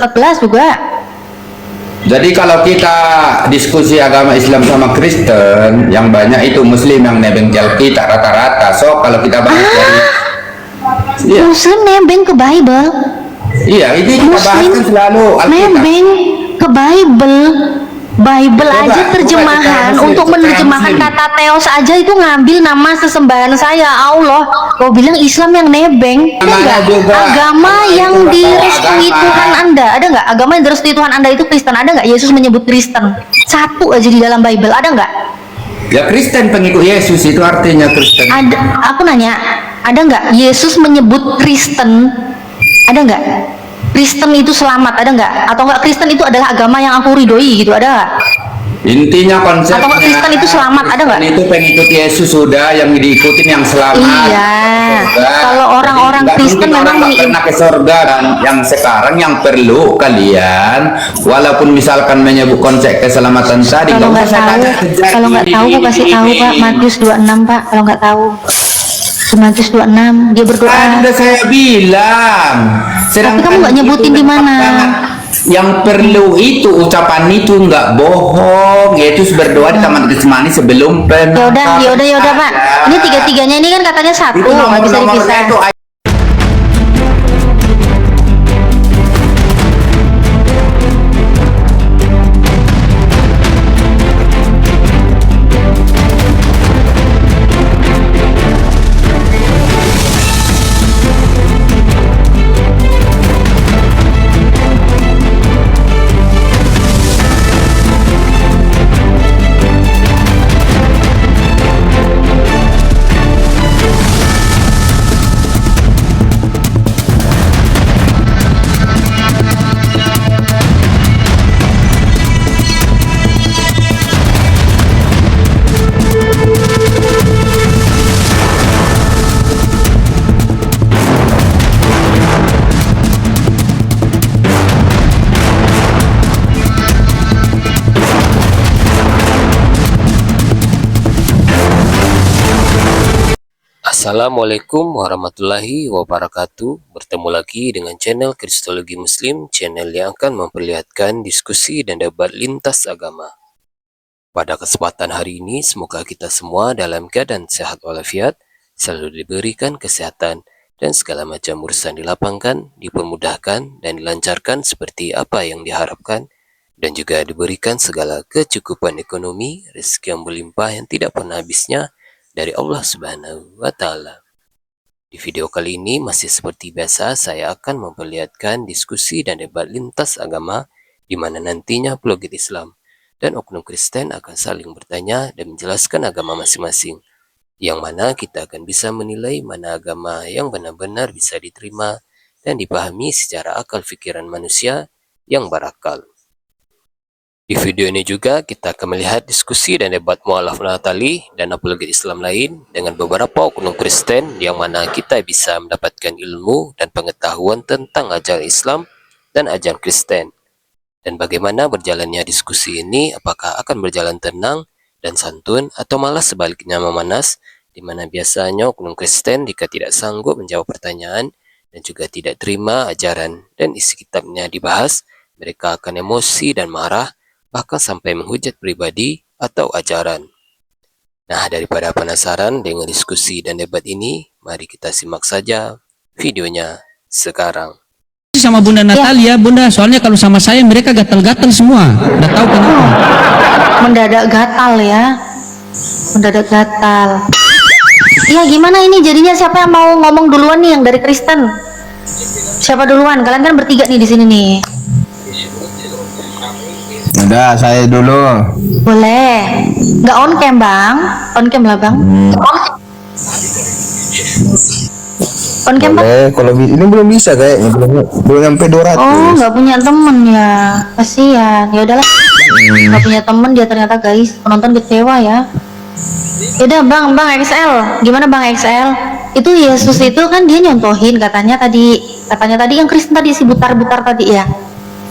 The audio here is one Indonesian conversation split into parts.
14 juga. Jadi kalau kita diskusi agama Islam sama Kristen, yang banyak itu Muslim yang nebeng kita rata-rata. So kalau kita bahas dari Muslim nebeng ke Bible. Iya, ini kita bahas kan selalu Alkitab. Nebeng ke Bible aja terjemahan untuk menerjemahkan kata teos aja itu ngambil nama sesembahan saya Allah. Kau bilang Islam yang nebeng? Ada nggak? Agama yang direstui Tuhan Anda ada nggak? Agama yang direstui Tuhan Anda itu Kristen, ada nggak? Yesus menyebut Kristen satu aja di dalam Bible, ada nggak? Ya Kristen pengikut Yesus itu artinya Kristen. Ada, aku nanya, ada nggak Yesus menyebut Kristen? Ada nggak? Kristen itu selamat, ada nggak? Atau nggak Kristen itu adalah agama yang aku ridhoi gitu, ada nggak? Intinya konsepnya atau nggak Kristen itu selamat, ada nggak? Itu pengikut Yesus sudah yang diikutin yang selamat. Iya. Kalau orang-orang Kristen memang nggak pernah ke surga, dan yang sekarang yang perlu kalian, walaupun misalkan menyebut konsep keselamatan tadi, kalau nggak tahu, aku kasih tahu Pak, Matius 26 Pak, kalau nggak tahu. Matius 26 dia berdoa. Kan udah saya bilang. Tapi kamu nggak nyebutin di mana. Yang perlu itu ucapan itu nggak bohong, yaitu berdoa di Taman Getsemani sebelum Yaudah Pak. Ini tiga-tiganya ini kan katanya satu, nggak bisa dipisah. Assalamualaikum warahmatullahi wabarakatuh. Bertemu lagi dengan channel Kristologi Muslim, channel yang akan memperlihatkan diskusi dan debat lintas agama. Pada kesempatan hari ini, semoga kita semua dalam keadaan sehat walafiat, selalu diberikan kesehatan, dan segala macam urusan dilapangkan, dipermudahkan, dan dilancarkan seperti apa yang diharapkan, dan juga diberikan segala kecukupan ekonomi, rezeki yang berlimpah yang tidak pernah habisnya, dari Allah Subhanahu wa Ta'ala. Di video kali ini masih seperti biasa, saya akan memperlihatkan diskusi dan debat lintas agama, di mana nantinya apologet Islam dan oknum Kristen akan saling bertanya dan menjelaskan agama masing-masing, yang mana kita akan bisa menilai mana agama yang benar-benar bisa diterima dan dipahami secara akal pikiran manusia yang berakal. Di video ini juga kita akan melihat diskusi dan debat mu'alaf Natali dan apologet Islam lain dengan beberapa oknum Kristen, yang mana kita bisa mendapatkan ilmu dan pengetahuan tentang ajaran Islam dan ajaran Kristen. Dan bagaimana berjalannya diskusi ini, apakah akan berjalan tenang dan santun atau malah sebaliknya memanas, di mana biasanya oknum Kristen jika tidak sanggup menjawab pertanyaan dan juga tidak terima ajaran dan isi kitabnya dibahas, mereka akan emosi dan marah, bahkan sampai menghujat pribadi atau ajaran. Nah, daripada penasaran dengan diskusi dan debat ini, mari kita simak saja videonya sekarang. Sama Bunda Natalia, Bunda, soalnya kalau sama saya mereka gatal-gatal semua. Udah tahu kenapa? Mendadak gatal ya. Mendadak gatal. Iya, gimana ini jadinya, siapa yang mau ngomong duluan nih yang dari Kristen? Siapa duluan? Kalian kan bertiga nih di sini nih. Udah, saya dulu. Boleh. Nggak on cam Bang? On cam lah Bang. On cam Bang? Boleh, kalau ini belum bisa kayaknya, belum sampai 200. Oh, nggak punya temen ya. Kasihan. Ya udahlah. Nggak punya temen dia ternyata, guys. Penonton kecewa ya. Yaudah Bang XL. Gimana Bang XL? Itu Yesus itu kan dia nyontohin katanya tadi yang Kristen tadi si butar-butar tadi ya.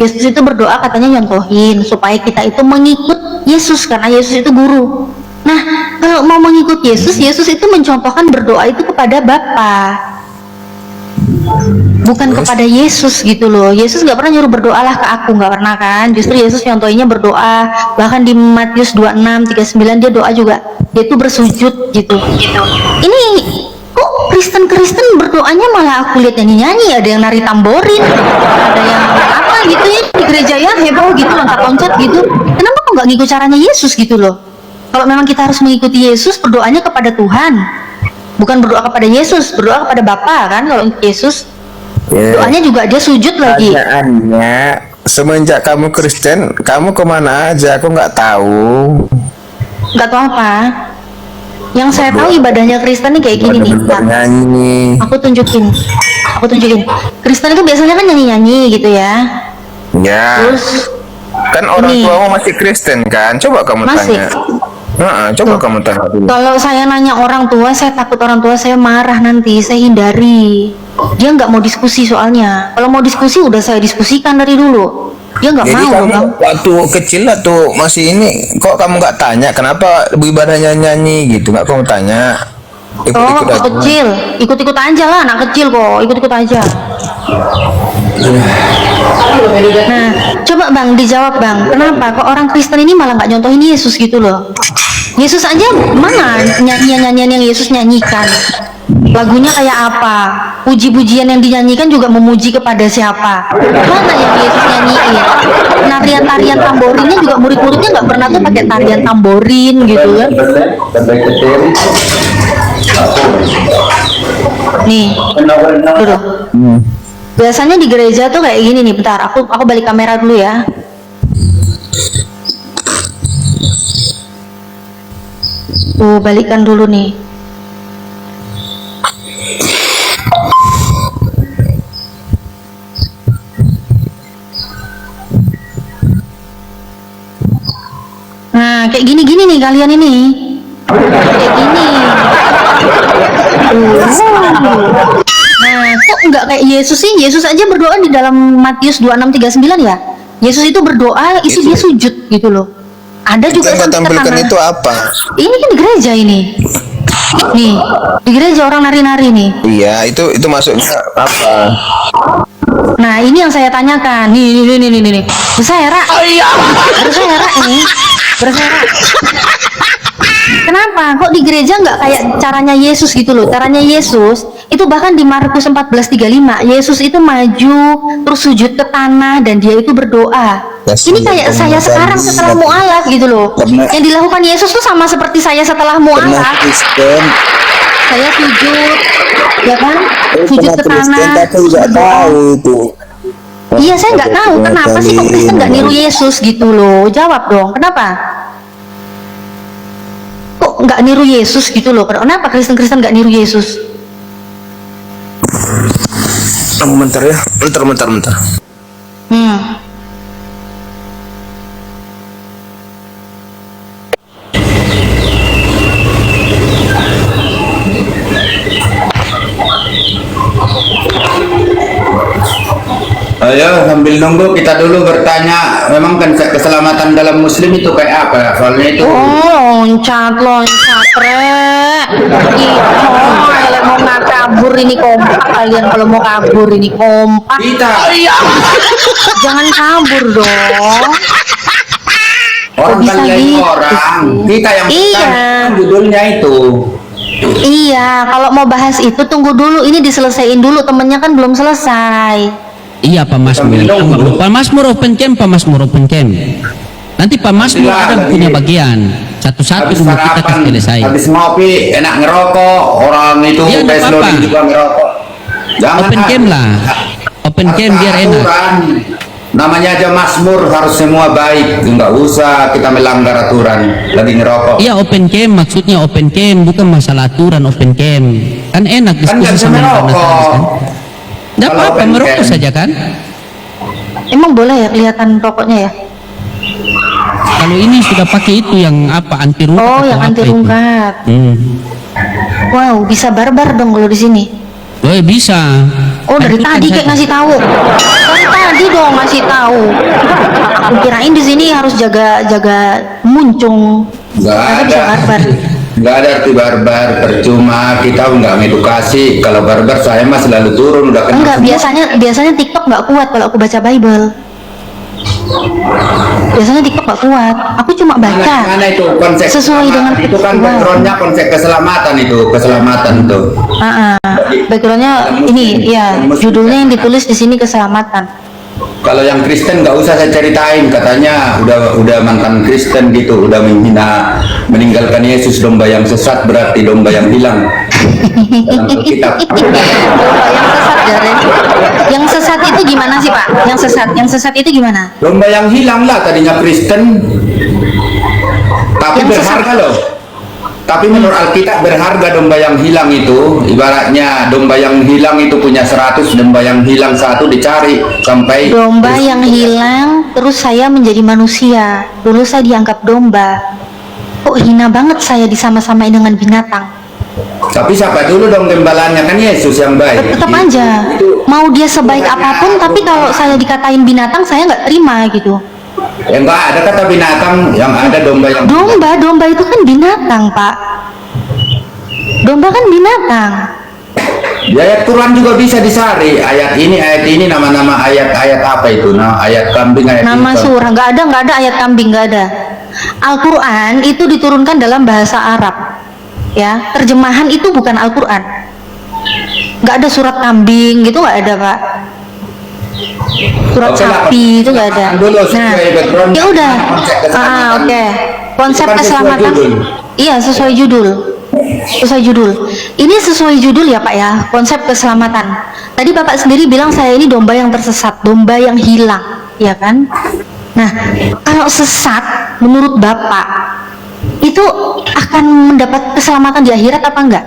Yesus itu berdoa katanya nyontohin supaya kita itu mengikut Yesus karena Yesus itu guru. Nah, kalau mau mengikut Yesus, Yesus itu mencontohkan berdoa itu kepada Bapa. bukan kepada Yesus gitu loh. Yesus nggak pernah nyuruh berdoalah ke aku, nggak pernah kan. Justru Yesus nyontohinnya berdoa. Bahkan di Matius 26:39 dia doa juga, dia tuh bersujud gitu. Ini kok Kristen berdoanya malah aku lihat nyanyi, ada yang nari tamborin, ada yang apa gitu ya di gereja ya, heboh gitu, loncat-loncat gitu. Kenapa kok nggak ngikut caranya Yesus gitu loh? Kalau memang kita harus mengikuti Yesus, berdoanya kepada Tuhan, bukan berdoa kepada Yesus, berdoa kepada Bapa kan. Kalau Yesus doanya juga dia sujud lagi. Pertanyaannya, semenjak kamu Kristen, kamu kemana aja? Aku nggak tahu. Nggak tahu apa. Yang saya tahu ibadahnya Kristen nih kayak gini nih. Bentar. Nyanyi. Aku tunjukin. Kristen itu biasanya kan nyanyi-nyanyi gitu ya. Ya. Terus Kan orang ini. tuamu masih Kristen kan? Coba kamu Masih? tanya. Coba kamu tanya dulu. Kalau saya nanya orang tua, saya takut orang tua saya marah nanti, saya hindari. Dia nggak mau diskusi soalnya. Kalau mau diskusi udah saya diskusikan dari dulu. Dia nggak Jadi mau, kamu Bang. waktu kecil atau masih ini, kok kamu nggak tanya kenapa ibadahnya nyanyi gitu? Nggak kamu tanya? Oh, waktu aja. kecil, ikut-ikut aja lah, anak kecil kok, ikut-ikut aja. Nah, coba Bang dijawab Bang, kenapa kok orang Kristen ini malah nggak nyontohin Yesus gitu loh? Yesus aja mana nyanyian-nyanyian yang Yesus nyanyikan? Lagunya kayak apa? Puji-pujian yang dinyanyikan juga memuji kepada siapa? Mana yang Yesus nyanyiin? Tarian-tarian tamborinnya juga murid-muridnya nggak pernah tuh pakai tarian tamborin gitu kan? Nih, duduk. Biasanya di gereja tuh kayak gini nih. Bentar, aku balik kamera dulu ya. Tuh, balikan dulu nih. Nah, kayak gini-gini nih kalian ini. Kayak gini. Nah, kok nggak kayak Yesus sih? Yesus aja berdoa di dalam Matius 26:39 ya. Yesus itu berdoa, itu dia sujud gitu loh. Ada juga Kita sampai ke tampilkan tanah. itu apa? Ini kan di gereja ini. Nih, di gereja orang nari-nari nih. Iya, itu maksudnya apa? Nah, ini yang saya tanyakan. Nih. Berserak. Berserak ini. Berserak. Kenapa? Kok di gereja nggak kayak caranya Yesus gitu loh? Caranya Yesus itu bahkan di Markus 14:35, Yesus itu maju terus sujud ke tanah dan dia itu berdoa. Ini kayak saya sekarang setelah mualaf gitu loh. Yang dilakukan Yesus tuh sama seperti saya setelah mualaf. Kristen, Saya sujud, ya kan? Sujud ke tanah. tapi nggak tahu itu. Iya, saya nggak tahu kenapa sih kok Kristen nggak niru Yesus gitu loh. Jawab dong, kenapa? Kok nggak niru Yesus gitu loh? Kenapa Kristen nggak niru Yesus? Bentar ya, bentar. Hmm. Ayo sambil nunggu kita dulu bertanya, memang kan keselamatan dalam Muslim itu kayak apa? Soalnya itu Oh, loncat, rek. Gitu, mau nggak kabur ini kompak kalian kalau mau kabur ini kompak. kita Jangan kabur dong. orang bisa kalian gitu orang, kita yang Iya. bukan, judulnya itu. Iya, kalau mau bahas itu tunggu dulu, ini diselesaikan dulu, temennya kan belum selesai. Iya Pak Masmur. Pak Masmur open camp. Nanti Pak Masmur ada punya bagian. Satu-satu Habis dulu kita sarapan, kasih selesai. habis ngopi, enak ngerokok, orang itu Iya, nggak Beslon apa-apa. juga ngerokok. Jangan Open camp lah. Open camp biar enak. aturan. Namanya aja Masmur, harus semua baik. Enggak usah kita melanggar aturan lagi ngerokok. Iya open camp, maksudnya open camp bukan masalah aturan open camp. Kan enak Kan nggak diskusi bisa sama merokok. Natalis kan. Nggak Kalau apa-apa open merokok camp. saja kan. Emang boleh ya kelihatan rokoknya ya? Kalau ini sudah pakai itu yang apa anti rungkat. Oh, atau yang apa anti itu? rungkat. Wow, bisa barbar dong kalau di sini. Bisa. Oh, dari Lanjutkan tadi saja. kayak ngasih tahu. Dari tadi dong ngasih tahu. Aku kirain di sini harus jaga muncung. Nggak Ternyata ada. bisa barbar. nggak ada arti barbar, percuma kita nggak ngedukasi. Kalau barbar saya mah selalu turun udah kenal Enggak, semua. biasanya TikTok nggak kuat kalau aku baca Bible. Biasanya TikTok nggak kuat. Aku cuma baca. Mana itu konsep Sesuai dengan itu kan peristiwa. backgroundnya konsep keselamatan tuh. Backgroundnya ini ya, judulnya yang ditulis di sini keselamatan. Kalau yang Kristen nggak usah saya ceritain, katanya udah mantan Kristen gitu, udah meninggalkan Yesus, domba yang sesat berarti domba yang hilang. Dalam Alkitab. Domba yang sesat, Jaren. Yang sesat itu gimana sih, Pak? Yang sesat itu gimana? Domba yang hilang lah tadinya Kristen, tapi Yang berharga loh. Tapi menurut Alkitab berharga domba yang hilang itu. Ibaratnya domba yang hilang itu punya 100, domba yang hilang satu dicari sampai Domba yang hilang, terus saya menjadi manusia. Dulu saya dianggap domba. Kok hina banget saya disama-samain dengan binatang? Tapi siapa dulu dong gembalanya, kan Yesus yang baik. Tetap aja, mau dia sebaik apapun, tapi kalau saya dikatain binatang, saya nggak terima gitu. Ya enggak ada kata binatang, yang ada domba yang Domba itu kan binatang, Pak. Domba kan binatang. di ayat Quran juga bisa disari ayat ini nama-nama ayat apa itu, nah ayat kambing, ayat Nama hitam. surah nggak ada ayat kambing, nggak ada. Al-Quran itu diturunkan dalam bahasa Arab, ya. Terjemahan itu bukan Al-Quran. Nggak ada surat kambing gitu, nggak ada, Pak. Surat Oke lah, sapi itu nggak ada. dulu Nah, sesuai background, ya udah. konsep keselamatan. Oke. Konsep Itu kan sesuai keselamatan. judul. Iya, sesuai judul. Sesuai judul. Ini sesuai judul ya, Pak, ya. Konsep keselamatan. Tadi Bapak sendiri bilang saya ini domba yang tersesat, domba yang hilang, ya kan? Nah, kalau sesat menurut Bapak itu akan mendapat keselamatan di akhirat apa enggak?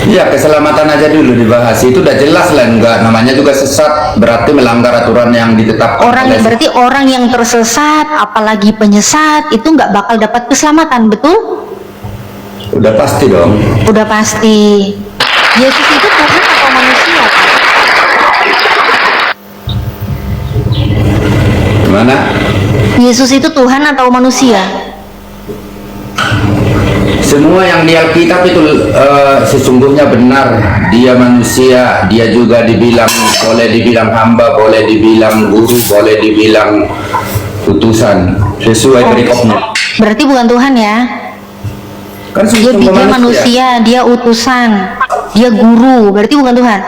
Iya, keselamatan aja dulu dibahas. Itu udah jelas lah, enggak namanya juga sesat berarti melanggar aturan yang ditetapkan. Berarti orang yang tersesat, apalagi penyesat, itu nggak bakal dapat keselamatan, betul? Udah pasti dong. Udah pasti. Yesus itu Tuhan atau manusia, Pak? Gimana? Yesus itu Tuhan atau manusia? Semua yang di Alkitab itu sesungguhnya benar. Dia manusia, dia juga boleh dibilang hamba, boleh dibilang guru, boleh dibilang utusan, sesuai perikopnya. Berarti bukan Tuhan ya? Kan Dia sungguh manusia, dia utusan, dia guru, berarti bukan Tuhan.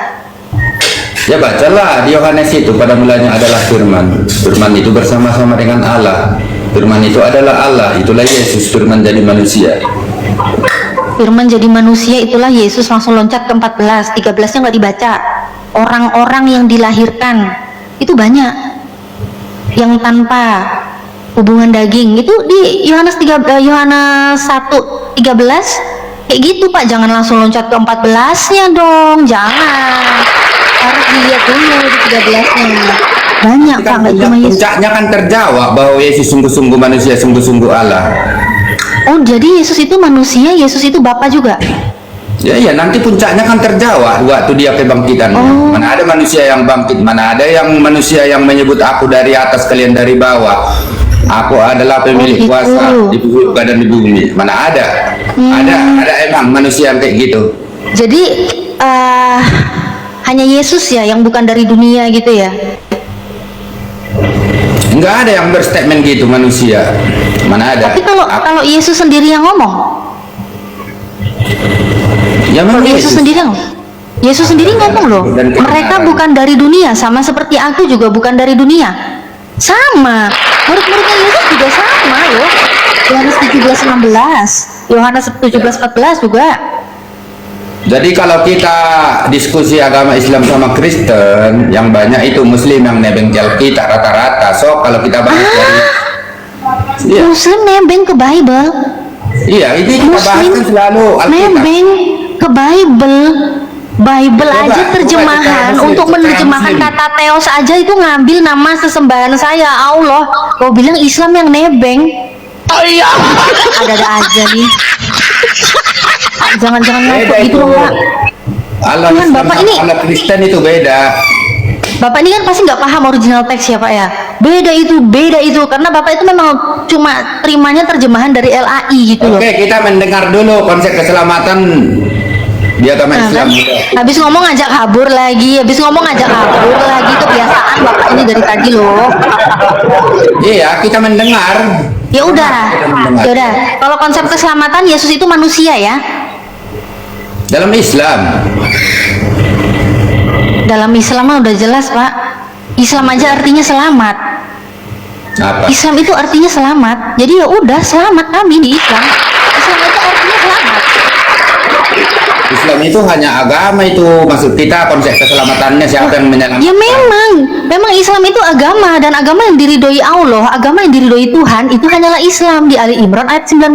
Ya bacalah di Yohanes itu, pada mulanya adalah firman. Firman itu bersama-sama dengan Allah. Firman itu adalah Allah, itulah Yesus. Firman jadi manusia. Firman jadi manusia, itulah Yesus. Langsung loncat ke 14, 13-nya nggak dibaca. Orang-orang yang dilahirkan itu banyak yang tanpa hubungan daging, itu di Yohanes 1:13 kayak gitu, Pak. Jangan langsung loncat ke 14-nya dong, jangan, harus dilihat dulu di 13-nya. Banyak, Pak, nggak cuma Yesus. Puncaknya kan terjawab bahwa Yesus sungguh-sungguh manusia, sungguh-sungguh Allah. Oh, jadi Yesus itu manusia, Yesus itu Bapa juga. Ya iya, nanti puncaknya kan terjawab waktu dia kebangkitan. Oh. Mana ada manusia yang bangkit, mana ada yang manusia yang menyebut aku dari atas, kalian dari bawah. Aku adalah pemilik Oh, gitu. kuasa di surga dan di bumi. Mana ada? Ada emang manusia yang kayak gitu. Jadi hanya Yesus ya yang bukan dari dunia gitu ya. Enggak ada yang berstatement gitu manusia. Mana ada? Tapi kalau Yesus sendiri yang ngomong, Ya kalau memang Yesus sendiri yang Yesus sendiri ngomong loh, Dan mereka kebenaran. bukan dari dunia, sama seperti aku juga bukan dari dunia. Sama, murid-muridnya Yesus juga sama loh. Yohanes 17:16, Yohanes 17:14 juga. Jadi kalau kita diskusi agama Islam sama Kristen, yang banyak itu Muslim yang nebeng kita rata-rata. So kalau kita bahas dari iya, Muslim nebeng ke Bible. iya itu kita bahas Muslim kan selalu Alkitab. nebeng ke Bible. Bible Coba, aja coba terjemahan, secara untuk Muslim, menerjemahkan secara kata Theos aja itu ngambil nama sesembahan saya, Allah. Kau bilang Islam yang nebeng? Ada-ada aja nih. Jangan-jangan ngaco Beda gitu itu. loh, Pak. Allah Tuhan, Islam Bapak sama ini- Allah Kristen itu beda. Bapak ini kan pasti nggak paham original teks ya Pak ya. Beda itu, karena Bapak itu memang cuma terimanya terjemahan dari LAI gitu loh. Oke, kita mendengar dulu konsep keselamatan di agama Nah, Islam. kan? Habis ngomong ngajak kabur lagi, kebiasaan Bapak ini dari tadi loh. Iya, kita mendengar. Ya udah. Kalau konsep keselamatan Yesus itu manusia ya. Dalam Islam. Dalam Islam mah udah jelas Pak. Islam aja artinya selamat. Apa? Islam itu artinya selamat. Jadi ya udah selamat kami di Islam. Islam itu artinya selamat. Islam itu hanya agama itu, maksud kita konsep keselamatannya siapa yang menyelamatkan? Ya memang Islam itu agama, dan agama yang diridhoi Allah, agama yang diridhoi Tuhan itu hanyalah Islam. Di Ali Imran ayat 19.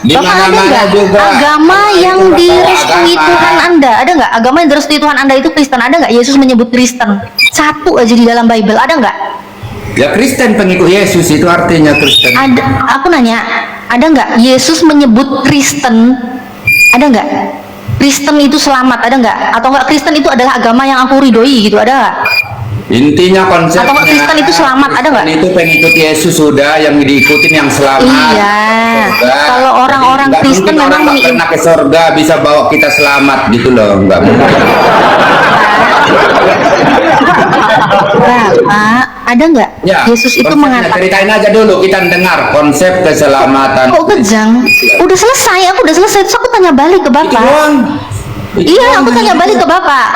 Di Bapak ada mana-mana nggak juga. agama yang Itu direstui agama. Tuhan Anda? Ada nggak agama yang direstui Tuhan Anda itu Kristen? Ada nggak Yesus menyebut Kristen? Satu aja di dalam Bible, ada nggak? Ya Kristen pengikut Yesus itu artinya Kristen. Ada, aku nanya, ada nggak Yesus menyebut Kristen? Ada nggak? Kristen itu selamat, ada nggak? Atau nggak Kristen itu adalah agama yang aku ridhoi gitu, ada nggak? Intinya konsepnya. Atau nggak Kristen itu selamat, ada nggak? Kristen itu pengikut Yesus sudah, yang diikutin yang selamat. Iya. Surga. Kalau orang-orang Nggak Kristen mungkin orang memang nggak pernah ke surga bisa bawa kita selamat gitu loh, nggak mungkin. Bapak, ada nggak Ya, Yesus itu konsepnya mengatakan? ceritain aja dulu, kita dengar konsep keselamatan. Kok kejang? Udah selesai, aku udah selesai. Terus aku tanya balik ke Itu Bapak. doang. Itu Iya, doang. aku tanya balik ke Bapak.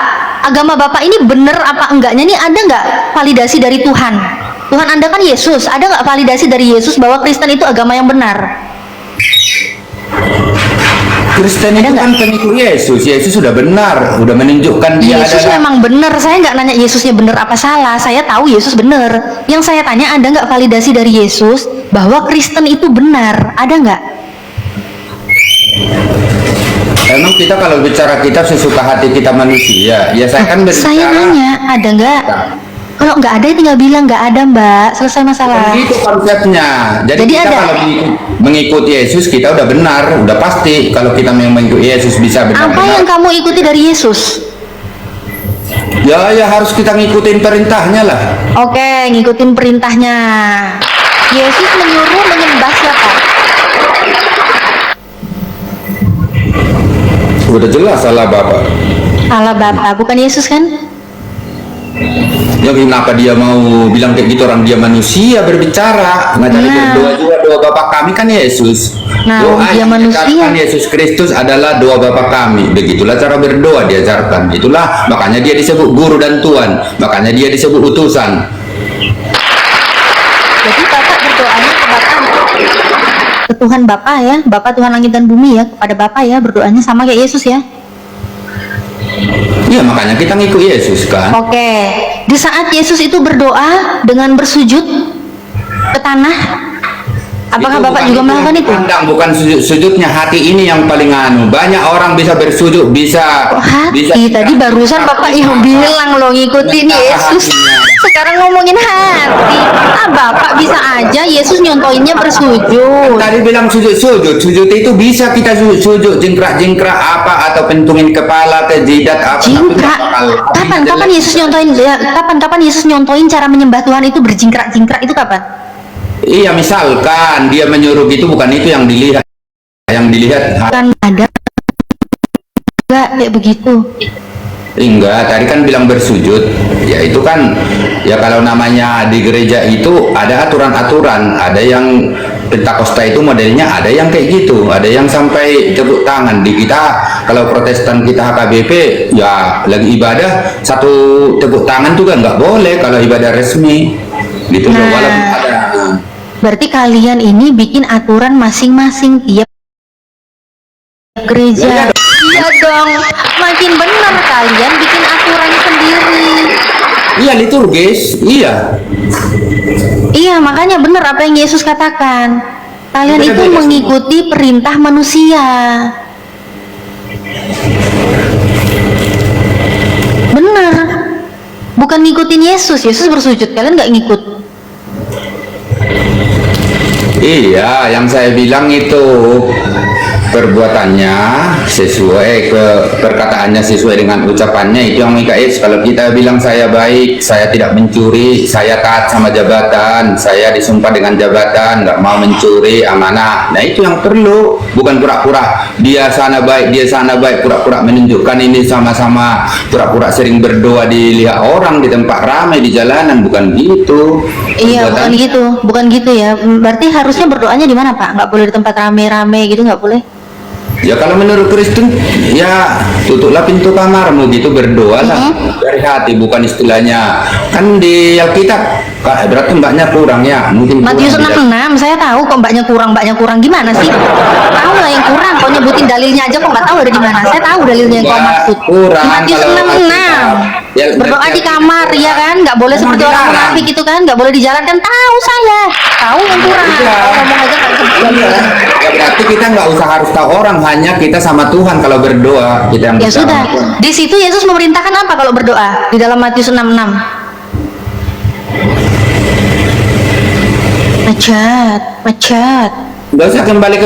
Agama Bapak ini bener apa enggaknya nih? Ada nggak validasi dari Tuhan? Tuhan Anda kan Yesus. Ada nggak validasi dari Yesus bahwa Kristen itu agama yang benar? Kristen Ada itu nggak? kan pengikut Yesus. Yesus sudah benar, sudah menunjukkan dia Yesus adalah. memang benar. Saya nggak nanya Yesusnya benar apa salah. Saya tahu Yesus benar. Yang saya tanya, ada nggak validasi dari Yesus bahwa Kristen itu benar? Ada nggak? Emang kita kalau bicara kitab sesuka hati kita manusia, ya saya kan berbicara. Saya nanya, ada nggak? Kalau nggak ada, tinggal bilang nggak ada, Mbak. Selesai masalah. Itu konsepnya. Jadi kita ada. kalau mengikuti Yesus kita udah benar, udah pasti. Kalau kita memang mengikuti Yesus bisa Apa yang benar-benar. kamu ikuti dari Yesus? Ya harus kita ngikutin perintahnya lah. Oke, ngikutin perintahnya. Yesus menyuruh menyembah siapa? Udah jelas salah Bapak. Allah Bapa, bukan Yesus kan? Ya kenapa dia mau bilang kayak gitu, orang dia manusia berbicara. Ngajari Nah. berdoa juga, doa Bapa kami kan Yesus. Nah, Doa dia yang manusia. diajarkan Yesus Kristus adalah doa Bapa kami. Begitulah cara berdoa diajarkan. Itulah makanya dia disebut guru dan Tuhan. Makanya dia disebut utusan. Jadi Bapak berdoanya ke Bapak, ke Tuhan Bapa ya, Bapa Tuhan langit dan bumi ya, kepada Bapa ya, berdoanya sama kayak Yesus ya. Iya makanya kita ngikut Yesus kan. Oke, di saat Yesus itu berdoa dengan bersujud ke tanah, apakah Itu Bapak bukan juga melakukan yang itu? pandang, bukan sujudnya hati ini yang paling anu. Banyak orang bisa bersujud, bisa. Kok hati? Tadi barusan Bapak yang bilang lo ngikutin Yesus. Sekarang ngomongin hati. Bapak bisa aja Yesus nyontoinnya bersujud. Tadi bilang sujud itu bisa kita sujud jingkrak apa atau pentungin kepala ke jidat apa. tapi Jingkrak. nggak bakal- Kapan Yesus nyontoin ya, kapan Yesus nyontoin cara menyembah Tuhan itu berjingkrak-jingkrak itu kapan? Iya misalkan dia menyuruh gitu, bukan itu yang dilihat. Yang dilihat Kan ada enggak kayak begitu. enggak, tadi kan bilang bersujud. Ya itu kan ya kalau namanya di gereja itu ada aturan-aturan, ada yang Pentakosta itu modelnya ada yang kayak gitu, ada yang sampai tepuk tangan. Di kita kalau Protestan kita HKBP ya lagi ibadah satu tepuk tangan juga nggak boleh kalau ibadah resmi gitu loh, Nah. walaupun ada. Berarti kalian ini bikin aturan masing-masing tiap gereja. Iya dong, makin benar kalian bikin aturan sendiri. Iya liturgis, iya. Iya, makanya benar apa yang Yesus katakan. Kalian itu Beda-beda mengikuti perintah manusia. Benar. Bukan ngikutin Yesus. Yesus bersujud, kalian nggak ngikut. Iya, yang saya bilang itu perbuatannya sesuai ke perkataannya, sesuai dengan ucapannya, itu yang IKS. Kalau kita bilang saya baik, saya tidak mencuri, saya taat sama jabatan, saya disumpah dengan jabatan, nggak mau mencuri amanah, nah itu yang perlu, bukan pura-pura dia sana baik, pura-pura menunjukkan ini sama-sama, pura-pura sering berdoa dilihat orang di tempat ramai di jalanan, bukan gitu. Iya, bukan gitu ya. Berarti harusnya berdoanya di mana, Pak? Nggak boleh di tempat rame-rame gitu, nggak boleh? Ya kalau menurut Kristen ya tutuplah pintu kamarmu gitu, berdoalah dari hati, bukan istilahnya kan di Alkitab berarti mbaknya kurang ya, mungkin Matius 6:6 saya tahu kok, mbaknya kurang gimana sih? Tahu lah yang kurang, kok nyebutin dalilnya aja kok nggak tahu dari mana. Saya tahu dalilnya yang kau maksud. kurang Matius kalau 6:6 ya, berdoa di kamar ya kan, nggak boleh seperti orang munafik gitu kan, nggak boleh dijalankan. Tahu saya, tahu yang kurang. Kalau ngomong aja nggak sebut dalilnya. ya berarti kita nggak usah harus tahu orang, hanya kita sama Tuhan kalau berdoa kita yang Ya bisa. sudah, di situ Yesus memerintahkan apa kalau berdoa di dalam Matius 6:6? Macet. Nggak usah kembali,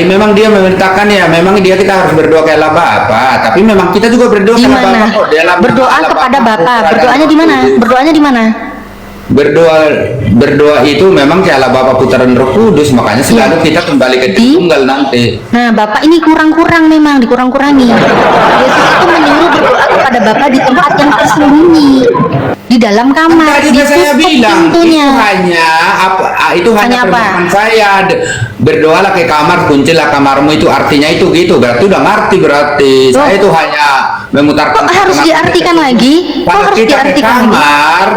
memang dia memerintahkan ya, memang kita harus berdoa kayak Allah Bapa, tapi memang kita juga berdoa Di kayak mana? Bapa kok. Berdoa kepada Bapa. Berdoanya di mana? Berdoanya di mana? Berdoa itu memang kayak Allah Bapa, Putra dan Roh Kudus, makanya selalu kita kembali ke Tritunggal nanti. Nah, Bapak ini kurang-kurang, memang dikurang-kurangi. Yesus itu menyuruh berdoa kepada Bapa di tempat yang tersembunyi, di dalam kamar, Tadi saya ditutup bilang pintunya. itu hanya Hanya apa? perbuatan saya. Berdoalah ke kamar, kuncilah kamarmu, itu artinya itu gitu. Berarti udah ngerti berarti. Loh. Saya itu hanya memutarkan. Kok harus diartikan lagi? Kok Kalau harus kita ke diartikan lagi? kamar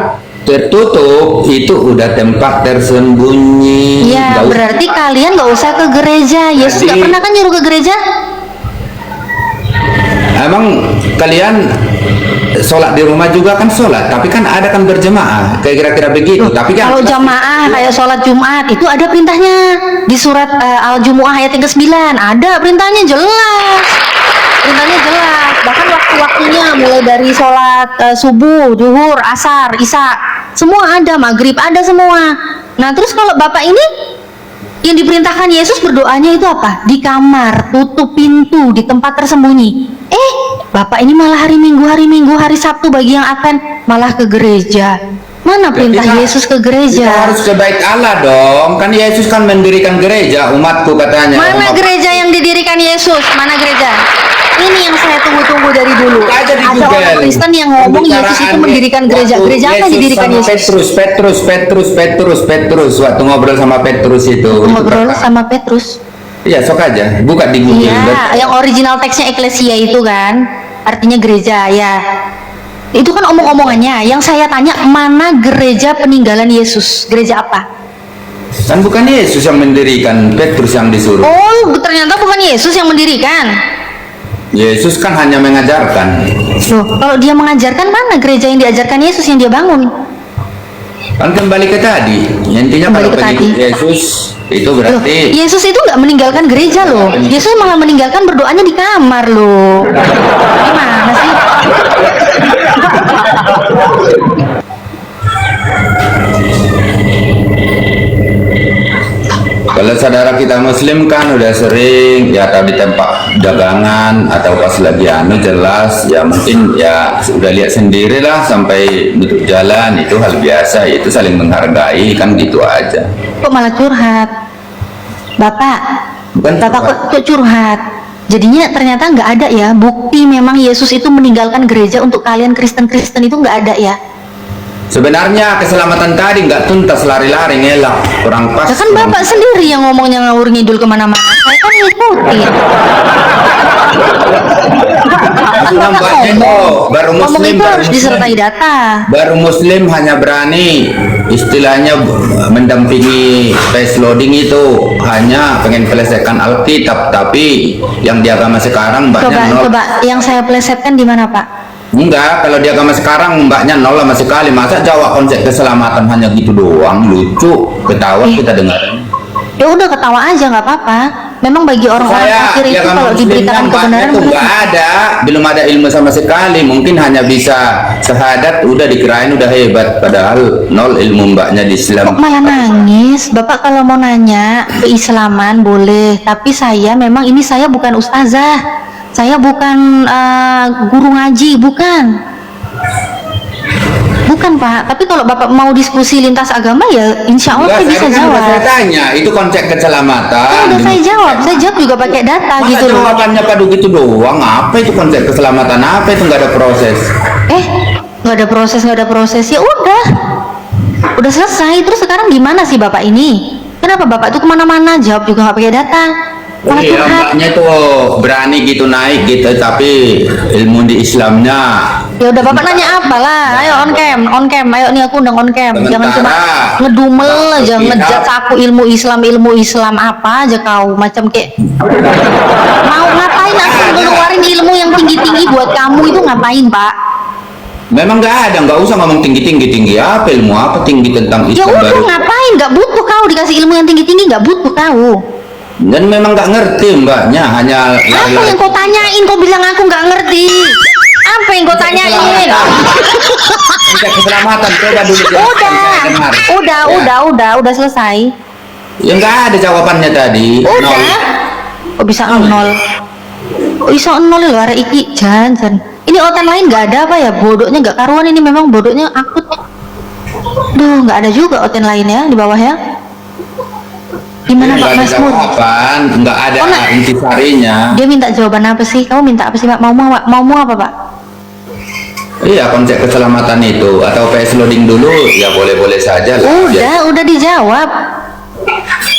tertutup, itu udah tempat tersembunyi. Ya, Nggak usah. berarti kalian nggak usah ke gereja. Yesus nggak Jadi- pernah kan nyuruh ke gereja? Emang kalian sholat di rumah juga kan sholat, tapi kan ada kan berjemaah, kayak kira-kira begitu. Tapi kan Kalau jamaah kayak sholat Jumat itu ada perintahnya di surat Al-Jumu'ah ayat yang ke-9, ada perintahnya jelas. Perintahnya jelas. Bahkan waktu-waktunya mulai dari sholat subuh, zuhur, asar, isya, semua ada, maghrib ada semua. Nah terus kalau Bapak ini yang diperintahkan Yesus berdoanya itu apa? Di kamar, tutup pintu, di tempat tersembunyi. Bapak ini malah hari Minggu, hari Sabtu bagi yang akan malah ke gereja. Mana perintah kita- Yesus ke kita gereja? harus ke bait Allah dong. Kan Yesus kan mendirikan gereja, umatku katanya. Mana gereja yang didirikan Yesus? Mana gereja? Ini yang saya tunggu-tunggu dari dulu. Aja di Ada Google. orang Kristen yang ngomong Yesus itu mendirikan gereja. Waktu Gereja apa yang Yesus didirikan sama Yesus? Petrus. Waktu ngobrol sama Petrus itu. Ngobrol Itu sama Petrus. Iya, sok aja. Buka di Google. Iya, yang original teksnya eklesia itu kan, artinya gereja ya. Itu kan omong-omongannya. Yang saya tanya, mana gereja peninggalan Yesus? Gereja apa? Kan bukan Yesus yang mendirikan, Petrus yang disuruh. Oh, ternyata bukan Yesus yang mendirikan. Yesus kan hanya mengajarkan. Loh, kalau dia mengajarkan, mana gereja yang diajarkan Yesus yang dia bangun? Kan kembali ke tadi. Intinya Kembali kalau ke pengikut tadi. Yesus itu Loh, berarti Yesus itu nggak meninggalkan gereja loh. Yesus malah meninggalkan berdoanya di kamar loh. Gimana sih? kalau saudara kita Muslim kan udah sering ya, atau di tempat dagangan atau pas lagi jelas ya, mungkin ya sudah lihat sendirilah sampai nutup jalan, itu hal biasa, itu saling menghargai kan, gitu aja. Kok malah curhat? Bapak, Bukan Bapak kok curhat? Jadinya ternyata nggak ada ya bukti memang Yesus itu meninggalkan gereja untuk kalian Kristen-Kristen itu nggak ada ya? Sebenarnya keselamatan tadi nggak tuntas, lari-lari ngelak, kurang pas. Ya kan Bapak sendiri yang ngomongnya ngawur ngidul kemana-mana. Saya kan ngikutin. Aku nampaknya tuh baru Ngomong Muslim, itu baru harus Muslim. disertai data. Baru Muslim hanya berani istilahnya mendampingi face loading itu, hanya pengen selesaikan Alkitab, tapi yang di agama sekarang mbaknya nol. Coba yang saya plesetkan di mana Pak? Enggak, kalau di agama sekarang mbaknya nol sama sekali. Masa jawab konsep keselamatan hanya gitu doang, lucu, ketawa kita dengar. Ya udah ketawa aja nggak apa-apa. Memang bagi orang-orang kafir itu kalau diberikan kebenaran itu nggak ada, belum ada ilmu sama sekali. Mungkin hanya bisa syahadat, udah dikirain udah hebat, padahal nol ilmu mbaknya di Islam. kok malah nangis. Bapak kalau mau nanya keislaman boleh, tapi saya memang ini saya bukan ustazah, saya bukan guru ngaji, bukan Pak. Tapi kalau Bapak mau diskusi lintas agama ya insya Allah saya bisa jawab. Saya tanya, itu konsep keselamatan. Udah saya jawab juga pakai data. Masa gitu loh. jawabannya padu gitu doang? Apa itu konsep keselamatan? Apa itu nggak ada proses? Nggak ada proses ya udah selesai. Terus sekarang gimana sih Bapak ini? Kenapa Bapak tuh kemana-mana jawab juga nggak pakai data? Malah Iya, curhat. mbaknya tuh berani gitu naik gitu, tapi ilmu di Islamnya. Ya udah Bapak nanya apa lah? Ayo on cam. Ayo nih aku undang on cam. Jangan cuma Sementara ngedumel aja kita- ngejudge aku ilmu Islam apa aja kau macam kayak mau ngapain aku ngeluarin ilmu yang tinggi buat kamu itu ngapain Pak? Memang nggak usah ngomong tinggi apa ilmu apa tinggi tentang Ya Islam udah baru. ngapain? Nggak butuh kau dikasih ilmu yang tinggi nggak butuh kau. Dan memang nggak ngerti mbaknya, hanya Apa yang kau tanyain? Kau bilang aku nggak ngerti. Apa yang kau tanyain? konsep keselamatan. Coba dulu jelaskan, saya dengar. Udah selesai. Ya nggak ada jawabannya tadi. Nol. Udah. Kok bisa nol? Kok bisa nol ya luar iki jan. Ini otan lain nggak ada apa ya? Bodohnya nggak karuan ini memang bodohnya akut. Duh, nggak ada juga oten lain ya di bawah ya. Gimana Pak Nggak ada Masmur? jawaban, nggak ada Oh, nah. intisarinya. Dia minta jawaban apa sih? Kamu minta apa sih Pak? Mau apa Pak? Iya, konsep keselamatan itu atau PS loading dulu ya boleh-boleh saja lah. Udah dijawab.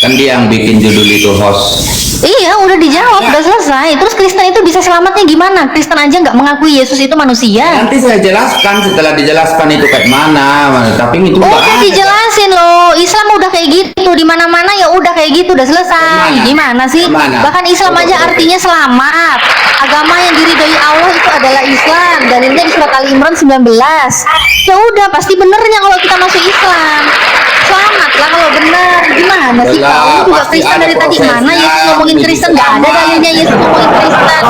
Kan dia yang bikin judul itu host. Iya, udah dijawab, udah selesai. Terus Kristen itu bisa selamatnya gimana? Kristen aja nggak mengakui Yesus itu manusia. Nanti saya jelaskan setelah dijelaskan itu kayak mana. Tapi itu nggak Udah ada. dijelasin loh, Islam udah kayak gitu di mana-mana ya udah kayak gitu udah selesai. Mana? Gimana sih? Mana? Bahkan Islam aja artinya selamat. Agama yang diridhoi Allah itu adalah Islam. Dalilnya di surat Ali Imran 19. Ya udah pasti benernya kalau kita masuk Islam. Selamat lah kalau bener. Gimana sih Belah, kamu juga pasti Kristen ada dari tadi mana prosesnya. Yesus ngomongin Kristen nggak ada dalilnya Yesus ngomongin Kristen.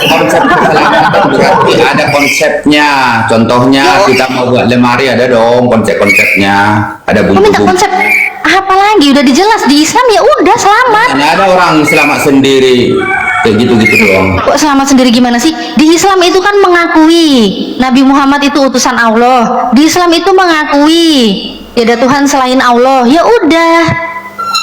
konsep keselamatan berarti ada konsepnya. Contohnya kita mau buat lemari ada dong konsepnya. Ada Kau minta bumbu-bumbu. konsep apa lagi? Udah dijelas di Islam ya udah selamat. Hanya ada orang selamat sendiri kayak gitu-gitu doang. Kok selamat sendiri gimana sih? Di Islam itu kan mengakui Nabi Muhammad itu utusan Allah. Di Islam itu mengakui tiada Tuhan selain Allah. Ya udah.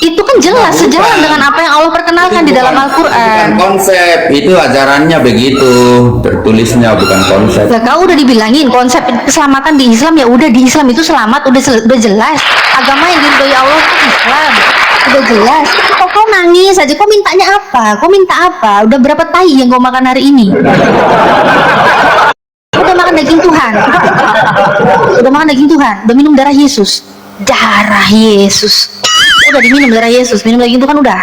Itu kan jelas Bukan. sejalan dengan apa yang Allah perkenalkan Itu di dalam bukan Al-Qur'an. konsep, itu ajarannya begitu, tertulisnya bukan konsep. Lah kau udah dibilangin konsep keselamatan di Islam ya udah di Islam itu selamat udah jelas. Agama yang diridhoi Allah itu Islam. Udah jelas. Kok kau nangis aja? Kau mintanya apa? Kau minta apa? Udah berapa tai yang kau makan hari ini? Udah makan daging Tuhan. Udah makan daging Tuhan. Udah minum darah Yesus. Darah Yesus. Udah diminum darah Yesus. Minum daging Tuhan udah.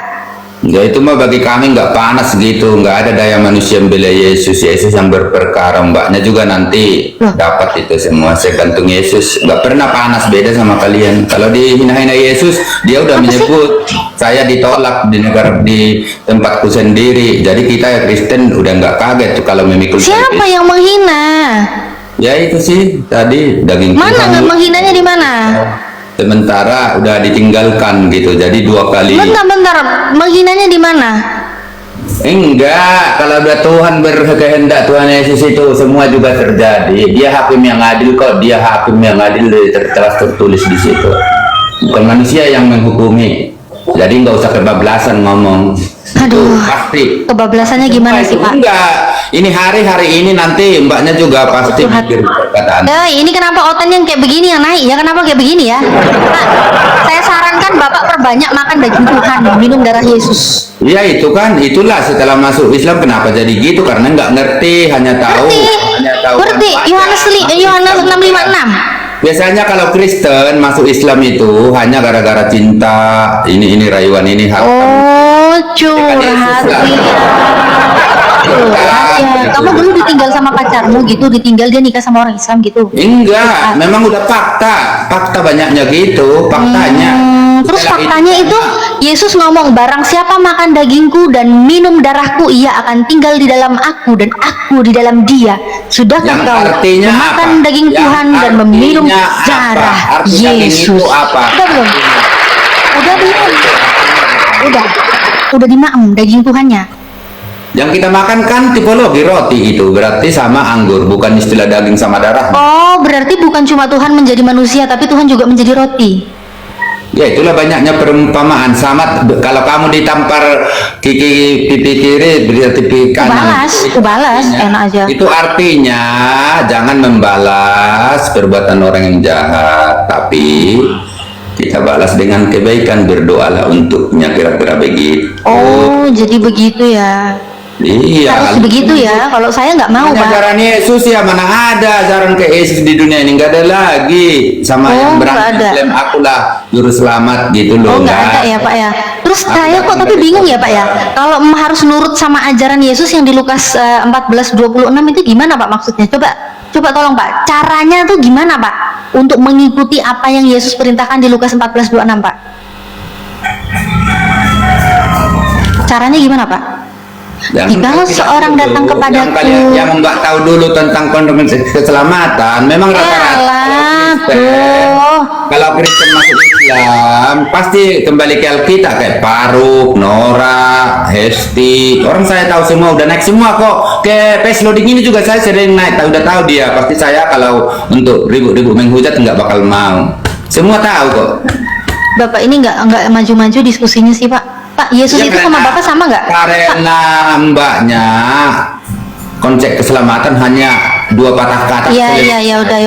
Ya itu mah bagi kami nggak panas gitu, nggak ada daya manusia membela Yesus yang berperkara. Mbaknya juga nanti Loh. dapat itu semua. Saya gantung Yesus, nggak pernah panas, beda sama kalian. Kalau dihina-hina Yesus, dia udah Apa sih? menyebut saya ditolak di negara di tempatku sendiri. Jadi kita ya Kristen udah nggak kaget tuh kalau memikul Siapa salib. yang menghina? Ya itu sih tadi daging Mana Tuhan. nggak menghinanya di mana? Sementara udah ditinggalkan gitu, jadi 2 kali. Bentar, menghinanya di mana? Enggak, kalau udah Tuhan berkehendak, Tuhan Yesus itu semua juga terjadi. Dia hakim yang adil kok, dia hakim yang adil telah tertulis di situ. Bukan manusia yang menghukumi. Jadi nggak usah kebablasan ngomong. Aduh. Itu pasti. Kebablasannya gimana sih Pak? Enggak, ini hari ini nanti mbaknya juga pasti Curhat. mikir perkataan. Ini kenapa otan yang kayak begini yang naik ya? Kenapa kayak begini ya? Pak, saya sarankan Bapak perbanyak makan daging Tuhan, minum darah Yesus. Iya itu kan, itulah setelah masuk Islam kenapa jadi gitu, karena nggak ngerti, hanya tahu Ngerti? Yohanes 6:56. Biasanya kalau Kristen masuk Islam itu hanya gara-gara cinta, ini rayuan ini harta. Oh, curhat Yesus lah. ya. Kamu dulu ditinggal sama pacarmu gitu, ditinggal dia nikah sama orang Islam gitu. Enggak, memang udah fakta banyaknya gitu, faktanya. Terus Setelah faktanya itu Yesus ngomong, barang siapa makan dagingku dan minum darahku, ia akan tinggal di dalam aku dan aku di dalam dia. Sudahkah Yang kau artinya memakan apa? daging Yang Tuhan dan meminum artinya darah apa? Arti daging Yesus? itu apa? Udah belum? Udah belum? Udah dimaem daging Tuhannya. Yang kita makan kan tipologi roti itu, berarti sama anggur, bukan istilah daging sama darah. Oh, berarti bukan cuma Tuhan menjadi manusia, tapi Tuhan juga menjadi roti. Ya itulah banyaknya perumpamaan. Sama kalau kamu ditampar pipi kiri berarti pipi kanan. Aku balas, enak aja. Itu artinya jangan membalas perbuatan orang yang jahat, tapi kita balas dengan kebaikan, berdoalah untuknya, kira-kira begitu. Oh, jadi begitu ya. Iya. Harus begitu ya. Kalau saya nggak mau, Pak. Ajaran Yesus ya, mana ada ajaran ke Yesus di dunia ini, nggak ada lagi. Sama yang nggak berani ada. klaim akulah juru selamat gitu loh. Oh, nggak ada ya, Pak ya. Terus saya kok tapi bingung ya, Pak ya. Kalau harus nurut sama ajaran Yesus yang di Lukas 14:26 itu gimana, Pak, maksudnya? Coba tolong, Pak. Caranya tuh gimana, Pak? Untuk mengikuti apa yang Yesus perintahkan di Lukas 14:26, Pak. Caranya gimana, Pak? Jikalau seorang datang kepadaku, yang nggak tahu dulu tentang konsep keselamatan, memang rata-rata kalau Kristen masuk Islam pasti kembali ke Alkitab, kayak Paruk, Nora, Hesti, orang saya tahu semua, udah naik semua kok. Ke page loading ini juga saya sering naik, udah tahu dia. Pasti saya kalau untuk ribut-ribut menghujat nggak bakal mau. Semua tahu kok. Bapak ini nggak maju-maju diskusinya sih, Pak. Pak, Yesus Ya, itu sama Bapak sama nggak? Karena mbaknya konsep keselamatan hanya dua patah kata. Iya, udah.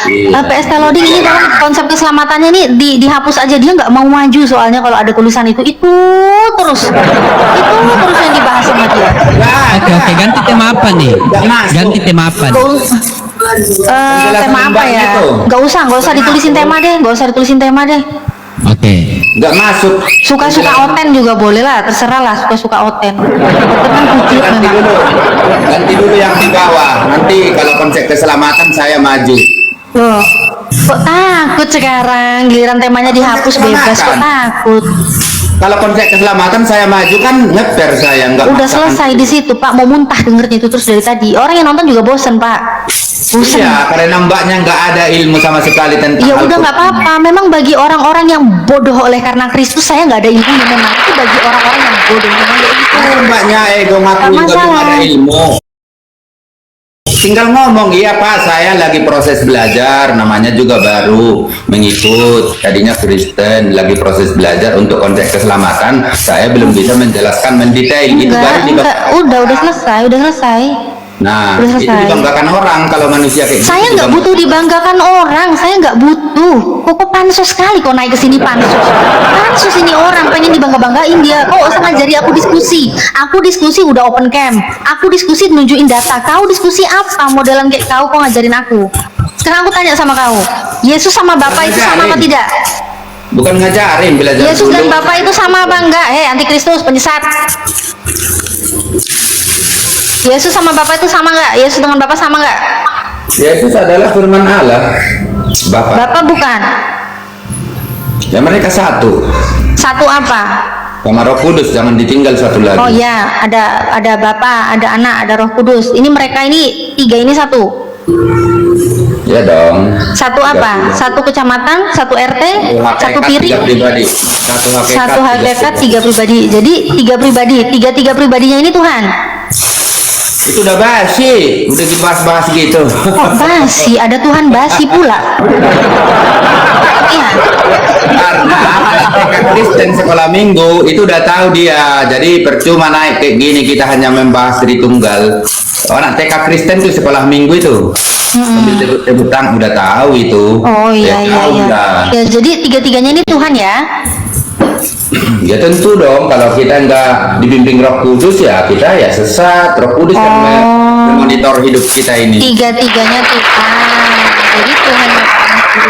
Iya. PS loading ini tolong konsep keselamatannya ini dihapus aja, dia nggak mau maju soalnya kalau ada tulisan itu terus yang dibahas sama dia. Oke, ganti tema apa nih? Ganti tema apa nih? Tema apa ya? Nggak usah ditulisin tema deh. Oke. Nggak masuk. Suka-suka oten juga boleh lah, terserah lah, suka-suka oten. Oten kan kucing memang. Ganti dulu yang di bawah. Nanti kalau konsep keselamatan saya maju. Loh, kok takut sekarang? Giliran temanya dihapus bebas, kok takut? Kalau konsep keselamatan saya maju kan ngeper saya nggak. Udah selesai di situ, Pak. Mau muntah dengernya itu terus dari tadi. Orang yang nonton juga bosen, Pak. Bosen. Iya, karena mbaknya nggak ada ilmu sama sekali tentang. Ya udah nggak apa-apa. Memang bagi orang-orang yang bodoh oleh karena Kristus, saya nggak ada ilmu. Memang itu bagi orang-orang yang bodoh. Memang kayak gitu. Mbaknya ego ngaku Nggak juga masalah. nggak ada ilmu. Tinggal ngomong, iya Pak, saya lagi proses belajar, namanya juga baru mengikut, tadinya Kristen, lagi proses belajar untuk konteks keselamatan, saya belum bisa menjelaskan mendetail gitu. Enggak. Udah selesai. Nah, Udah itu selesai. dibanggakan orang kalau manusia kayak Saya gitu. nggak butuh dibanggakan orang, saya nggak butuh. Kok pansos sekali kok naik ke sini pansos ini orang pengen dibangga-banggain dia. Kok usah ngajari aku diskusi udah open cam, aku diskusi nunjukin data. Kau diskusi apa modelan kayak kau ngajarin aku? Sekarang aku tanya sama kau, Yesus sama Bapa itu sama apa tidak? Bukan ngajarin, belajar Yesus dulu. dan Bapa itu sama apa enggak? Antikristus, penyesat. Yesus sama Bapa itu sama enggak? Yesus dengan Bapa sama enggak? Yesus adalah firman Allah, Bapak. Bapa bukan. Ya mereka satu. Satu apa? Sama Roh Kudus, jangan ditinggal satu lagi. Oh ya, ada Bapa, ada Anak, ada Roh Kudus. Ini mereka ini tiga ini satu. Ya dong. Satu apa? Satu kecamatan, satu RT, satu piring, tiga pribadi. satu hakikat, tiga pribadi. Jadi tiga pribadinya ini Tuhan. Itu udah basi, udah dibahas-bahas gitu. Oh basi, ada Tuhan basi pula. Iya. Karena TK Kristen sekolah minggu itu udah tahu dia, jadi percuma naik kayak gini, kita hanya membahas Tritunggal. Anak TK Kristen tuh sekolah minggu itu, sambil tebut-tebutan udah tahu itu. Oh iya. tahu lah. Ya jadi tiga-tiganya ini Tuhan ya. Ya tentu dong, kalau kita nggak dibimbing Roh Kudus ya kita ya sesat. Roh Kudus kan memonitor hidup kita ini. Tiga-tiganya Tuhan. Jadi Tuhan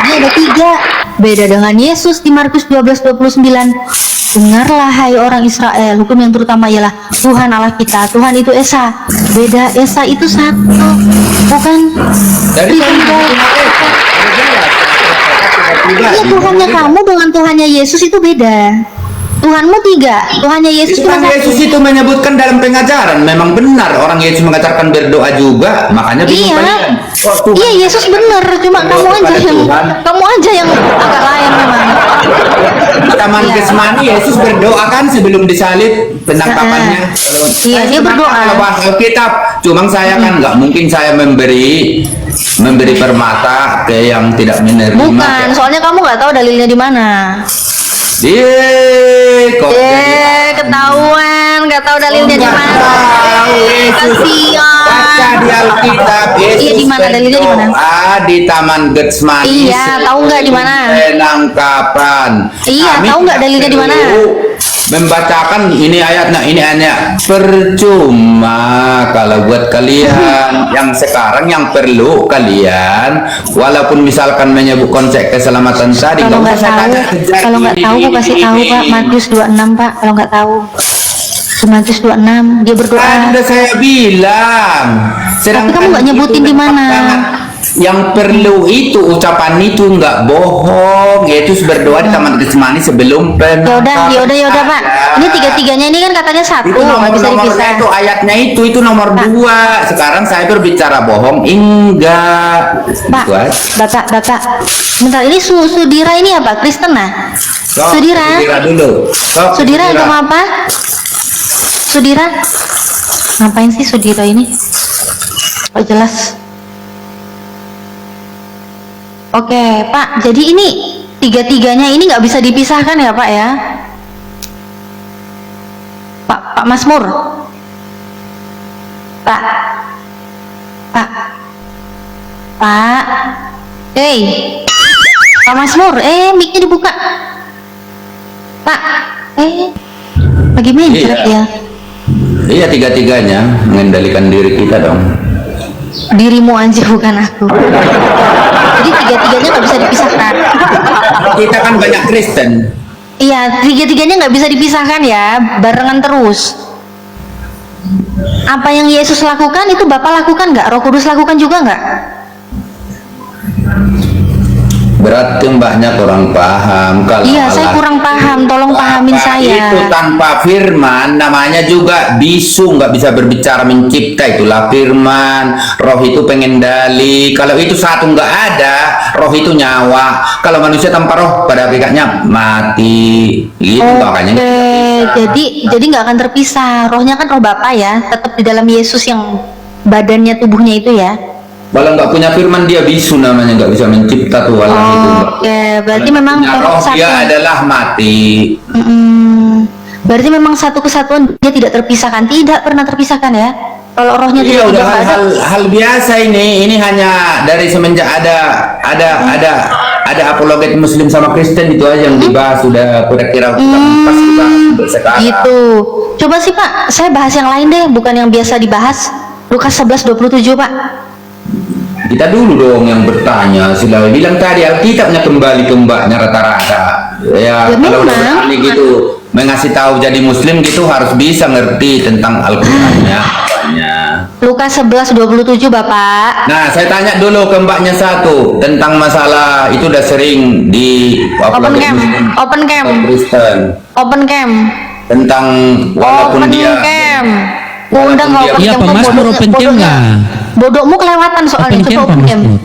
ini ada tiga. Beda dengan Yesus di Markus 12:29. Dengarlah hai orang Israel, hukum yang terutama ialah Tuhan Allah kita. Tuhan itu Esa. Beda, Esa itu satu, bukan Dari tunggal. Iya, Tuhannya kamu dengan Tuhannya Yesus itu beda. Tuhanmu 3, Tuhannya Yesus cuma Tuhan 1. Yesus itu menyebutkan dalam pengajaran, memang benar orang Yesus mengajarkan berdoa juga, makanya bingung Iya, kalian. Oh, Tuhan iya Yesus bener, cuma berdoa kepada Tuhan. kamu aja yang agak lain memang. Di Taman Iya. Getsemani Yesus berdoa kan sebelum disalib penangkapannya. Iya, dia berdoa. Kalau bahas Alkitab, cuma saya kan nggak mungkin saya memberi permata ke yang tidak menerima. Bukan, soalnya kamu nggak tahu dalilnya di mana. Kok Ketahuan, nggak tahu dalilnya di mana. tahu Yesus baca di Alkitab Yesus Iya, di mana dalilnya di mana? berdoa di Taman Getsemani. Iya, tahu nggak di mana? Penangkapan. Iya, Kami tahu nggak tidak dalilnya di mana? perlu membacakan ini ayatnya, ini ayatnya. Percuma kalau buat kalian yang sekarang, yang perlu kalian, walaupun misalkan menyebut konsep keselamatan tadi, Kalau nggak usah tahu, tanya kejar kalau nggak ini, tahu, aku kasih tahu ini. Pak, Matius 26 Pak, kalau nggak tahu. Matius 26, dia berdoa. Ada saya bilang. Tapi kamu nggak nyebutin itu di mana. sangat. Yang perlu itu ucapan itu nggak bohong. Yesus berdoa di Taman Getsemani sebelum penangkapan. Yaudah Pak. Ini tiga-tiganya ini kan katanya satu, Itu nggak bisa dipisah. itu ayatnya itu nomor 2. Sekarang saya berbicara bohong, enggak. Pak, Itu aja. Bapak, bentar, ini Sudira ini apa? Kristen nah? Sok, Sudira dulu. Sok, Sudira agama apa? Sudira? Ngapain sih Sudira ini? Oh jelas. Oke, Pak. Jadi ini tiga-tiganya ini nggak bisa dipisahkan ya, Pak ya? Pak Mazmur. Pak. Hey. Pak Mazmur, mic-nya dibuka. Pak. Lagi main Iya. ya? Iya, tiga-tiganya mengendalikan diri kita dong. Dirimu aja bukan aku. Jadi tiga-tiganya nggak bisa dipisahkan. Kita kan banyak Kristen. Iya, tiga-tiganya nggak bisa dipisahkan ya, barengan terus. Apa yang Yesus lakukan itu Bapak lakukan nggak? Roh Kudus lakukan juga nggak? Berarti mbaknya kurang paham. Kalau Iya, saya Allah kurang paham. Tolong pahamin Bapak saya. itu tanpa firman namanya juga bisu, nggak bisa berbicara mencipta, itulah firman. Roh itu pengendali. Kalau itu satu nggak ada, roh itu nyawa. Kalau manusia tanpa roh pada hakikatnya mati. Gitu makanya. Jadi nggak akan terpisah. Rohnya kan roh Bapak ya, tetap di dalam Yesus yang badannya tubuhnya itu ya. Kalau nggak punya firman dia bisu namanya, nggak bisa mencipta tuh Allah itu. Oke, berarti Kalau memang punya roh satu. dia adalah mati. Berarti memang satu kesatuan dia tidak terpisahkan, tidak pernah terpisahkan ya. Kalau rohnya Iya, tidak udah ada. hal biasa ini. Ini hanya dari semenjak ada apologet Muslim sama Kristen itu aja yang dibahas, sudah kira-kira pas kita untuk sekarang. Gitu. Coba sih Pak, saya bahas yang lain deh, bukan yang biasa dibahas. Lukas 11:27 Pak. Kita dulu dong yang bertanya. Sila bilang tadi Alkitabnya kembali ke mbaknya rata-rata. Ya, Ya, kalau udah memang. berani gitu mengasih tahu jadi Muslim gitu harus bisa ngerti tentang Alkitabnya. Lukas 11:27 Bapak. Nah, saya tanya dulu ke mbaknya satu tentang masalah itu udah sering di Open apologet cam, Muslim open cam, Kristen open cam, tentang walaupun open dia cam. walaupun Undang dia- open Iya, cam. Pak kok Mazmur open cam nggak? Bodohmu kelewatan soalnya. Open cam, Coba Pak open cam. Mazmur.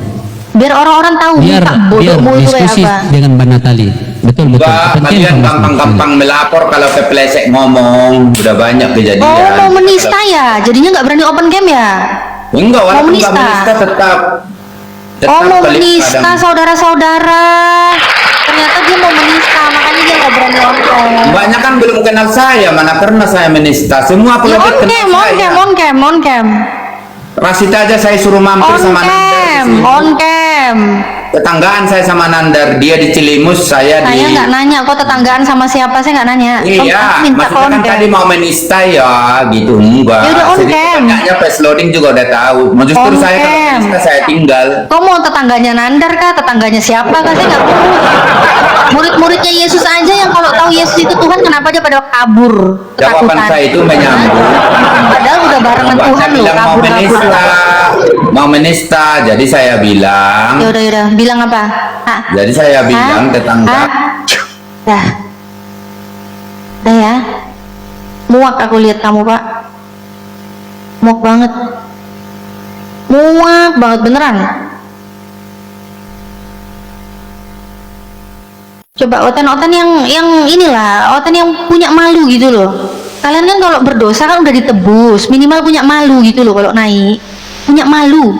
Biar orang-orang tahu Biar Pak, biar bodohmu itu kayak diskusi apa. dengan Mbak Natali. Betul. Mbak, Open cam, kalian Pak Mazmur. gampang-gampang melapor kalau kepleset ngomong, udah banyak kejadian. Oh, mau menista ya? Jadinya nggak berani open cam ya? Enggak, walaupun nggak menista. menista tetap Oh, mau kali menista kadang. saudara-saudara. Ternyata dia mau menista, makanya dia nggak berani on cam. Mbaknya kan belum kenal saya, mana pernah saya menista. Semua Ya apologet kenal saya. on cam. Rasita aja saya suruh mampir On sama Nandar di cam, sini. on cam. Tetanggaan saya sama Nandar, dia di Cilimus, saya di... Saya nggak nanya kok tetanggaan sama siapa, saya nggak nanya. Iya, Minta maksudnya on kan cam. tadi mau menista ya, gitu. Enggak. Ya udah on Sedikit cam. banyaknya face loading juga udah tahu. Mau justru On saya kalau cam. menista saya tinggal. Kok mau tetangganya Nandar kah? Tetangganya siapa kah? Saya nggak tahu. Murid-muridnya Yesus aja yang kalau tahu Yesus itu Tuhan, kenapa aja pada kabur? Jawaban Ketakutan. saya itu menyambung. Padahal udah barengan Mbaknya Tuhan loh, bilang mau menista, kabur-kabur. mau menista. Jadi saya bilang, Yaudah, bilang apa? Hah? jadi saya bilang Hah? tetangga. Hah? Dah. Dah ya. Muak aku lihat kamu, Pak. Muak banget. Muak banget beneran. Coba oten-oten yang inilah, oten yang punya malu gitu loh. Kalian kan kalau berdosa kan udah ditebus, minimal punya malu gitu loh kalau naik. Punya malu.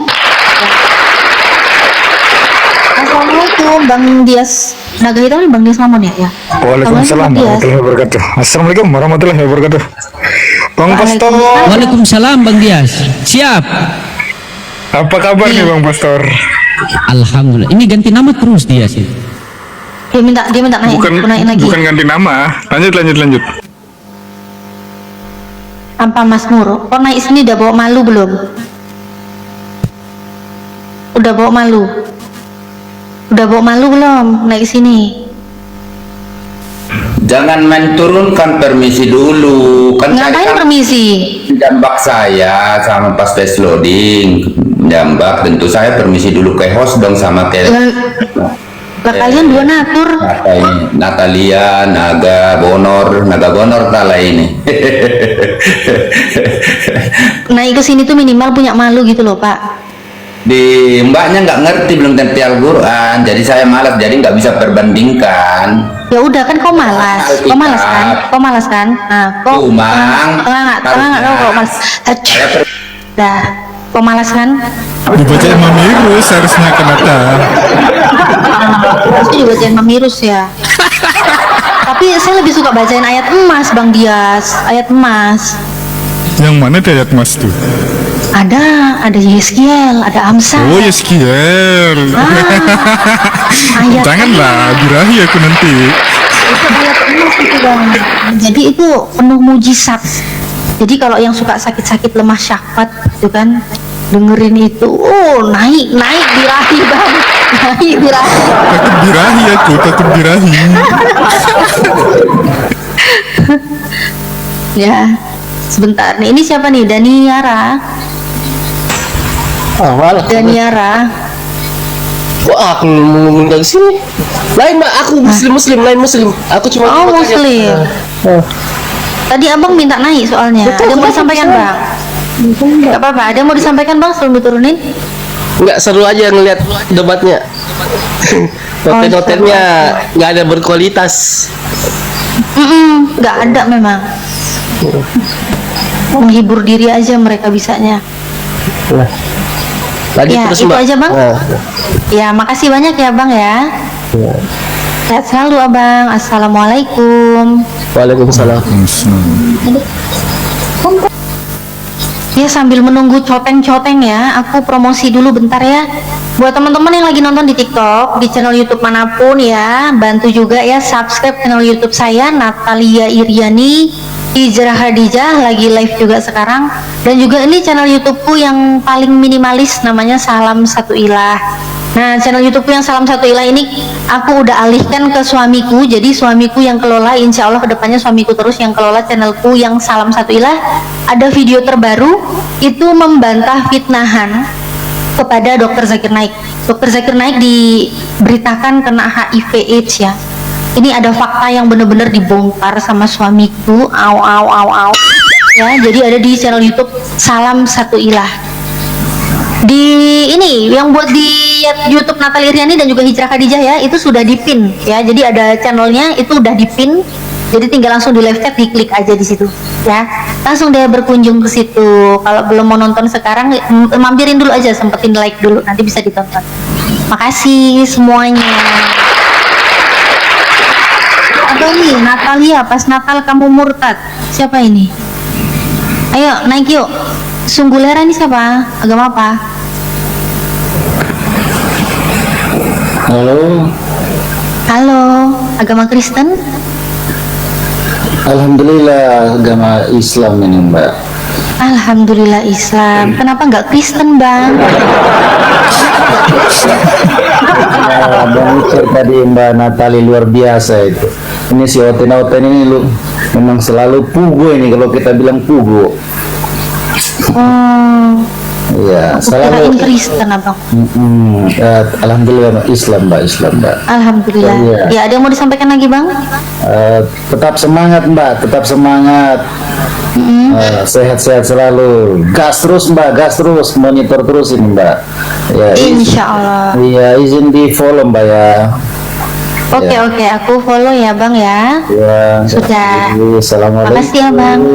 Assalamualaikum Bang Dias. Naga hitam ini Bang Dias Mamon ya? Ya. Waalaikumsalam warahmatullahi wabarakatuh. Assalamualaikum warahmatullahi wabarakatuh. Bang Pastor, Waalaikumsalam Bang Dias. Siap. apa kabar nih Bang Pastor? Alhamdulillah. Ini ganti nama terus Dias ini. Dia minta naik, Bukan aku naik lagi. bukan ganti nama. Lanjut. Apa Mas Muro? Kok naik sini udah bawa malu belum? Udah bawa malu? Udah bawa malu belum naik sini? Jangan main turunkan, permisi dulu. Kan saya Ngapain kan permisi? jambak saya sama pas tes loading. Jambak, tentu saya permisi dulu ke host dong sama ke Lah kalian dua natur. apa ini, Natalia, Naga Bonor tala ini. Naik ke sini tuh minimal punya malu gitu loh, Pak. Di mbaknya nggak ngerti, belum tentu Al-Quran, jadi saya malas, jadi nggak bisa perbandingkan. Ya udah kan kau malas. Kau malas kan? Kau malas kan? Nah, kau Mang. tengah nggak kau malas. Dah, kau malas kan? Dibacain Mami Irus harusnya kenapa? Pasti dibacain Mamirus ya. Tapi saya lebih suka bacain ayat emas, Bang Dias. Ayat emas. Yang mana tuh ayat Mas tuh? Ada Yeskiel, ada Amsal. Oh Yeskiel. Ayat Janganlah birahi aku nanti. itu ayat emas itu Bang. Jadi itu penuh mujizat. Jadi kalau yang suka sakit-sakit lemah syahwat itu kan dengerin itu, naik birahi Bang. Naik birahi. Takut birahi aku, takut birahi. Ya. Sebentar nih, ini siapa nih? Daniara. Daniara. Wah, aku ngomong dari sini. Lain mbak, aku muslim, lain muslim. Aku cuma Oh, mau tanya. muslim. Tadi abang minta naik soalnya. Ada yang mau disampaikan bang? Gak apa-apa. Ada yang mau disampaikan bang sebelum diturunin? Nggak seru aja ngelihat debatnya. Konten-kontennya nggak ada berkualitas. Gak ada memang. Menghibur diri aja mereka bisanya. Lagi Ya, terus itu mbak. aja, Bang. Nah, Ya, makasih banyak ya bang ya. Sehat selalu abang. Assalamualaikum. Waalaikumsalam. Ya sambil menunggu coteng-coteng ya, aku promosi dulu bentar ya. Buat teman-teman yang lagi nonton di TikTok, di channel YouTube manapun ya, bantu juga ya subscribe channel YouTube saya Natalia Iriani Hijrah Khadijah, lagi live juga sekarang. Dan juga ini channel YouTubeku yang paling minimalis, namanya Salam Satu Ilah. Nah, channel YouTubeku yang Salam Satu Ilah ini aku udah alihkan ke suamiku, jadi suamiku yang kelola. Insya Allah kedepannya suamiku terus yang kelola channelku yang Salam Satu Ilah. Ada video terbaru itu membantah fitnahan kepada Dr. Zakir Naik. Dr. Zakir Naik diberitakan kena HIV/AIDS ya. Ini ada fakta yang benar-benar dibongkar sama suamiku. Ya, jadi ada di channel YouTube Salam Satu Ilah. Di ini yang buat di YouTube Natalia Iriani dan juga Hijrah Khadijah ya, itu sudah dipin ya. Jadi ada channelnya itu udah dipin. Jadi tinggal langsung di live chat, diklik aja di situ ya. Langsung deh berkunjung ke situ. Kalau belum mau nonton sekarang, mampirin dulu aja, sempetin like dulu, nanti bisa ditonton. Makasih semuanya. Apa nih Natalia, pas Natal kamu murtad? Siapa ini? Ayo naik yuk. Sunggulera ini siapa? Agama apa? Halo, Halo, agama Kristen? alhamdulillah agama Islam ini Mbak. Alhamdulillah Islam. Kenapa nggak Kristen bang? Bang Ucir tadi Mbak Natali luar biasa itu. Ini si Oten ini lu memang selalu pugo ini kalau kita bilang pugo. Oh, Iya, Aku kirain selalu. Kristen abang. Alhamdulillah Mbak. Islam Mbak. Alhamdulillah. Iya. Ya, ada yang mau disampaikan lagi bang? Tetap semangat Mbak, tetap semangat. Sehat-sehat selalu. Gas terus Mbak, gas terus, monitor terus ini Mbak. Ya, Insya Allah. iya, izin di follow Mbak ya. Oke, aku follow ya bang ya. Ya. Sudah. Assalamualaikum. Makasih ya, Bang.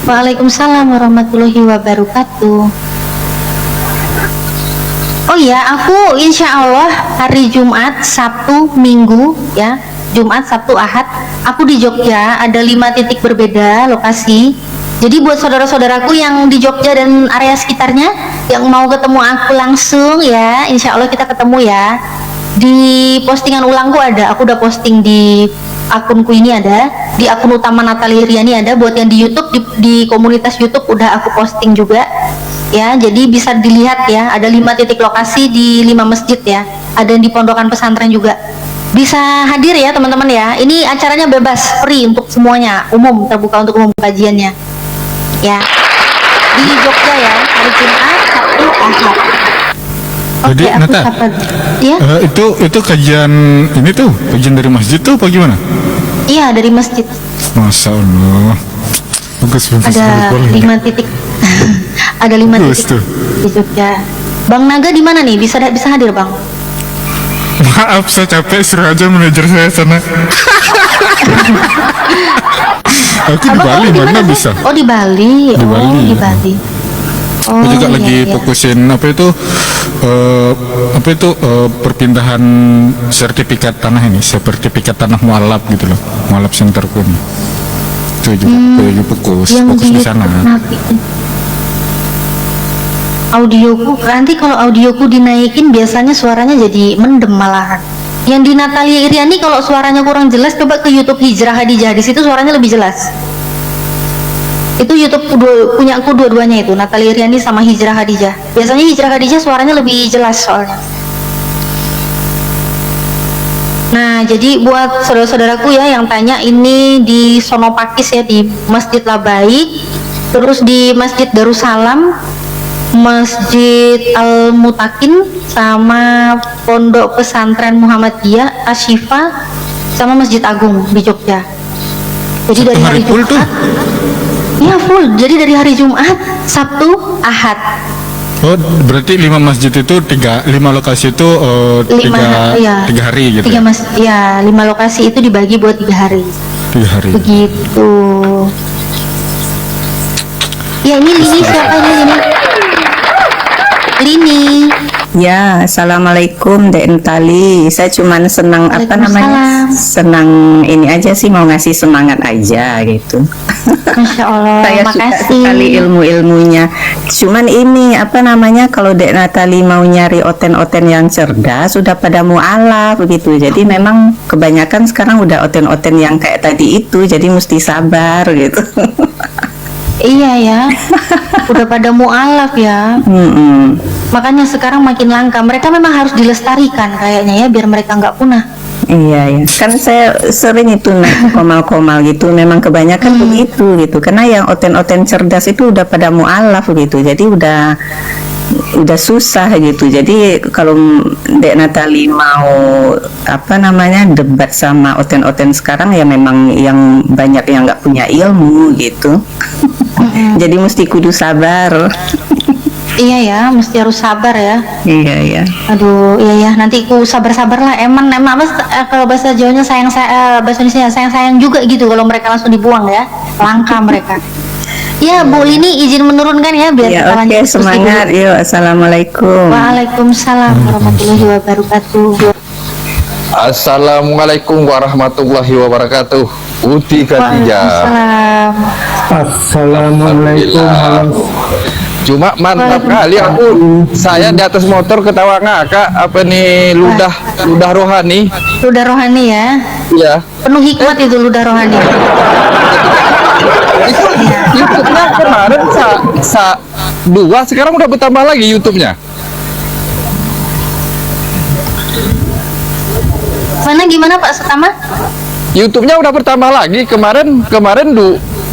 Waalaikumsalam warahmatullahi wabarakatuh. Oh ya, aku insya Allah hari Jumat, Sabtu, Minggu ya, Jumat, Sabtu, Ahad, aku di Jogja ada 5 titik berbeda lokasi. Jadi buat saudara-saudaraku yang di Jogja dan area sekitarnya yang mau ketemu aku langsung ya, insya Allah kita ketemu ya. Di postingan ulangku ada, aku udah posting di akunku ini ada, di akun utama Natali Riani ada, buat yang di YouTube di komunitas YouTube udah aku posting juga ya, jadi bisa dilihat ya, ada 5 titik lokasi di 5 masjid ya, ada yang di pondokan pesantren juga, bisa hadir ya teman-teman ya. Ini acaranya bebas, free untuk semuanya, umum, terbuka untuk umum kajiannya ya, di Jogja ya, hari Jumat, Sabtu, Ahad. Jadi Oke, aku Nata, sapa. Ya? itu kajian ini tuh, kajian dari masjid tuh apa gimana? Iya, dari masjid. Masya Allah. Bagus. Ada boleh. 5 titik. Ada 5 Bagus titik tuh. di Jogja. Bang Naga di mana nih? Bisa hadir, Bang? Maaf, saya capek, suruh aja manajer saya sana. Aku di Abang Bali, di mana Bang? bisa? Oh, di Bali. Di Oh, Bali. di Bali. Oh, Aku juga iya, lagi iya. fokusin perpindahan sertifikat tanah ini, sertifikat tanah mualaf gitu loh, mualaf centerku nih. Itu juga aku lagi fokus Yang di di sana. Nabi. Audioku, nanti kalau audioku dinaikin biasanya suaranya jadi mendem malahan. Yang di Natalia Iriani kalau suaranya kurang jelas, coba ke YouTube Hijrah Hadijah, di situ suaranya lebih jelas. Itu YouTube punya aku dua-duanya itu, Natalia Iriani sama Hijrah Hadijah. Biasanya Hijrah Hadijah suaranya lebih jelas soalnya. Nah, jadi buat saudara-saudaraku ya yang tanya, ini di Sonopakis ya, di Masjid Labaik, terus di Masjid Darussalam, Masjid Al-Mutakin, sama Pondok Pesantren Muhammadiyah Asyifa, sama Masjid Agung di Jogja. Jadi dari hari full tuh. Jumat, iya full. Jadi dari hari Jumat, Sabtu, Ahad. Oh, berarti 5 masjid itu 5 lokasi itu 3 hari gitu. 3 ya, 5 lokasi itu dibagi buat 3 hari. 3 hari. Begitu. Ya, ini Lini, siapa ini? Lini. Ya, assalamualaikum Dek Entali. Saya cuman senang apa namanya? Senang ini aja sih, mau ngasih semangat aja gitu. Masya Allah, Saya suka makasih. sekali ilmu-ilmunya. Cuman ini apa namanya? Kalau Dek Natali mau nyari oten-oten yang cerdas, sudah pada mualaf begitu. Jadi memang kebanyakan sekarang udah oten-oten yang kayak tadi itu. Jadi mesti sabar gitu. Iya ya, udah pada mualaf ya. Makanya sekarang makin langka. Mereka memang harus dilestarikan kayaknya ya, biar mereka nggak punah. Iya ya, kan saya sering itu naik komal-komal gitu. Memang kebanyakan begitu gitu. Karena yang oten-oten cerdas itu udah pada mualaf gitu. Jadi udah susah gitu. Jadi kalau Dek Natali mau apa namanya debat sama oten-oten sekarang ya memang yang banyak yang nggak punya ilmu gitu. Jadi mesti kudu sabar. Iya ya, mesti harus sabar ya. Iya ya. Aduh, iya ya, nanti ku sabar-sabar lah. Emang apa kalau bahasa Jawanya bahasa Indonesia sayang juga gitu kalau mereka langsung dibuang ya. Langka mereka. Ya, Bu Lini izin menurunkan ya biar Ya kita oke, lanjut diskusi semangat. dulu. Yuk, assalamualaikum. Waalaikumsalam warahmatullahi wabarakatuh. Assalamualaikum warahmatullahi wabarakatuh. Uti Khadijah. Waalaikumsalam. Assalamualaikum. Cuma mantap kali saya di atas motor ketawa ngakak apa nih ludah rohani. Ludah rohani ya. Iya. Penuh hikmat itu ludah rohani. YouTube-nya kemarin dua, sekarang udah bertambah lagi YouTube-nya. Mana gimana Pak Setama? YouTube-nya udah bertambah lagi. Kemarin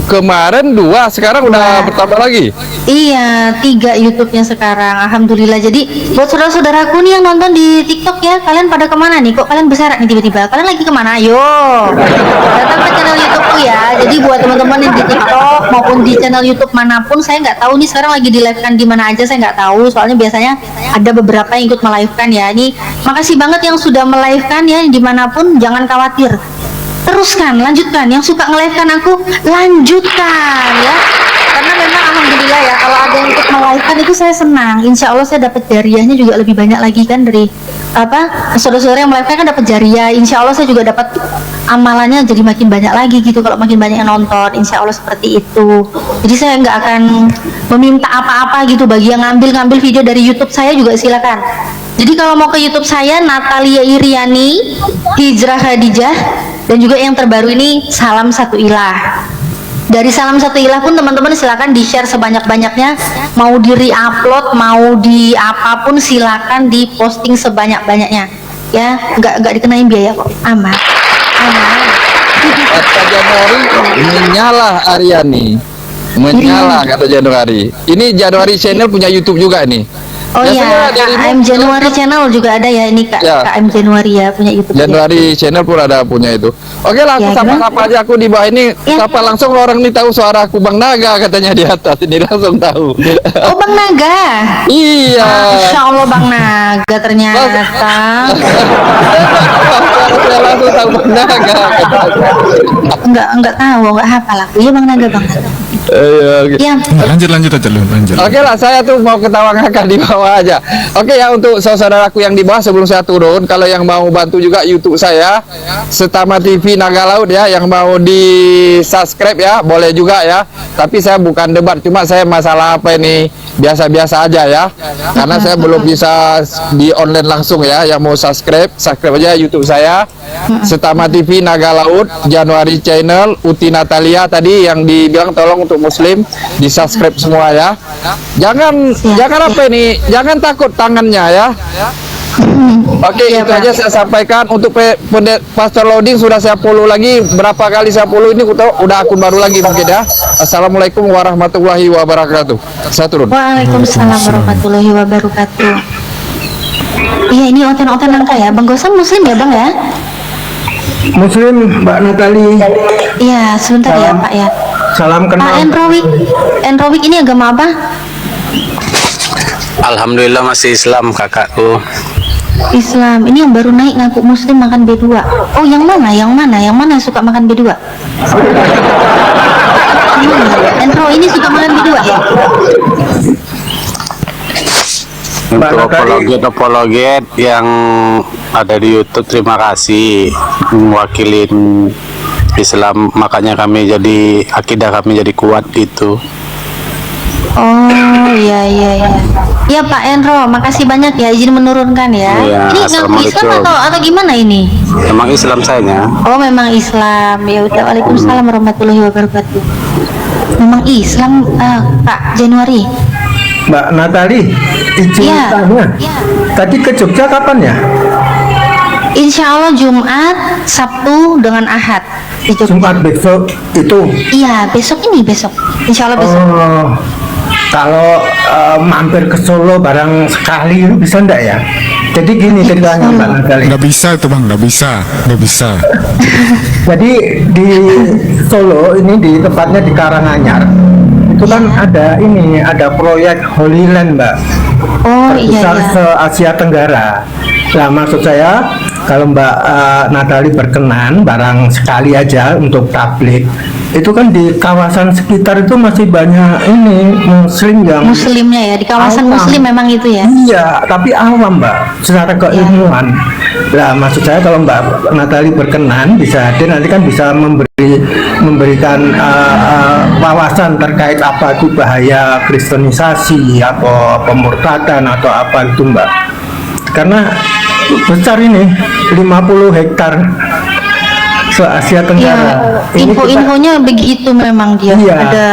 kemarin 2, sekarang udah bertambah lagi. Iya, 3 YouTube-nya sekarang. Alhamdulillah. Jadi buat saudara-saudaraku nih yang nonton di TikTok ya, kalian pada kemana nih? Kok kalian berserak nih tiba-tiba? Kalian lagi kemana? Ayo, datang ke channel YouTubeku ya. Jadi buat teman-teman yang di TikTok maupun di channel YouTube manapun, saya nggak tahu nih sekarang lagi di live-kan di mana aja, saya nggak tahu. Soalnya biasanya ada beberapa yang ikut melive-kan ya. Ini makasih banget yang sudah melive-kan ya dimanapun. Jangan khawatir. Teruskan, lanjutkan. Yang suka nge-live-kan aku, lanjutkan ya. Karena memang alhamdulillah ya, kalau ada yang ikut melive-kan itu saya senang. Insya Allah saya dapat jariahnya juga lebih banyak lagi kan dari saudara-saudara yang melive-kan kan dapat jariah. Insya Allah saya juga dapat amalannya jadi makin banyak lagi gitu. Kalau makin banyak yang nonton, insya Allah seperti itu. Jadi saya nggak akan meminta apa-apa gitu bagi yang ngambil video dari YouTube saya juga silakan. Jadi kalau mau ke YouTube saya, Natalia Iriani, Hijrah Khadijah, dan juga yang terbaru ini Salam Satu Ilah. Dari Salam Satu Ilah pun teman-teman silakan di-share sebanyak-banyaknya, mau di-re-upload, mau di apapun silakan di-posting sebanyak-banyaknya. Ya, nggak dikenain biaya kok, aman. Kata Januari menyala Aryani. Menyala kata Januari. Ini Januari channel punya YouTube juga nih. Oh iya, KM Januari channel juga ada ya ini KM Januari ya punya YouTube. Januari channel pun ada punya itu. Oke lah, aku sapa-sapa aja aku di bawah ini. Sapa langsung orang nih tahu suara aku Bang Naga katanya di atas ini langsung tahu. Oh Bang Naga. Iya. Masya Allah Bang Naga ternyata. Saya langsung tahu Bang Naga. Enggak tahu, enggak hafal aku. Iya Bang Naga Bang. Iya. Lanjut aja lu, lanjut. Oke lah, saya tuh mau ketawa ngakak di bawah aja. Oke ya, untuk saudaraku yang di bawah sebelum saya turun, kalau yang mau bantu juga YouTube saya, Setama TV Naga Laut ya, yang mau di subscribe ya, boleh juga ya. Tapi saya bukan debat, cuma saya masalah apa ini biasa-biasa aja ya. Karena saya belum bisa di online langsung ya. Yang mau subscribe aja YouTube saya, Setama TV Naga Laut, Januari channel, Uti Natalia tadi yang dibilang tolong untuk Muslim di subscribe semua ya. Jangan apa ini, jangan takut tangannya ya. Oke, itu aja saya sampaikan. Untuk Pastor Loading sudah saya follow lagi. Berapa kali saya follow ini udah akun baru lagi mungkin ya. Assalamualaikum warahmatullahi wabarakatuh. Saya turun. Waalaikumsalam warahmatullahi wabarakatuh. Iya, ini oten-oten angka ya. Bang Gosam Muslim ya Bang ya? Muslim Mbak Natali. Iya, sebentar ya Pak ya. Salam kenal. Enrowik ini agama apa? Alhamdulillah masih Islam kakakku. Islam. Ini yang baru naik ngaku Muslim makan B2. Oh yang mana? Yang mana suka makan B2? Enro ini suka makan B2 ya? Untuk apologet yang ada di YouTube, terima kasih mewakilin Islam, makanya kami jadi akidah kami jadi kuat gitu. Oh iya. Iya Pak Enro, makasih banyak ya izin menurunkan ya. Iya, ini ngaku Islam atau gimana ini? Memang Islam saya. Oh memang Islam. Ya udah, waalaikumsalam warahmatullahi wabarakatuh. Memang Islam Pak Januari. Mbak Natali, izin tanya. Tadi ke Jogja kapan ya? Insya Allah Jumat, Sabtu dengan Ahad di Jogja. Jumat besok itu? Iya, besok. Insya Allah besok. Oh, kalau mampir ke Solo barang sekali itu bisa enggak ya? Jadi gini ceritanya Mbak Natali. Nggak bisa itu Bang, nggak bisa. Jadi di Solo ini di tepatnya di Karanganyar itu kan ada proyek Holy Land Mbak. Oh terbesar iya. se Asia Tenggara. Nah maksud saya kalau Mbak Natali berkenan barang sekali aja untuk tablik, itu kan di kawasan sekitar itu masih banyak muslimnya ya, di kawasan awam. Muslim memang itu ya. Iya, tapi awam Mbak secara keilmuan. Nah maksud saya kalau Mbak Natali berkenan bisa hadir, nanti kan bisa memberikan wawasan terkait apa itu bahaya kristenisasi atau pemurtadan atau apa itu Mbak. Karena besar ini 50 hektar se-Asia Tenggara. Info-infonya begitu memang dia. Iya. Ada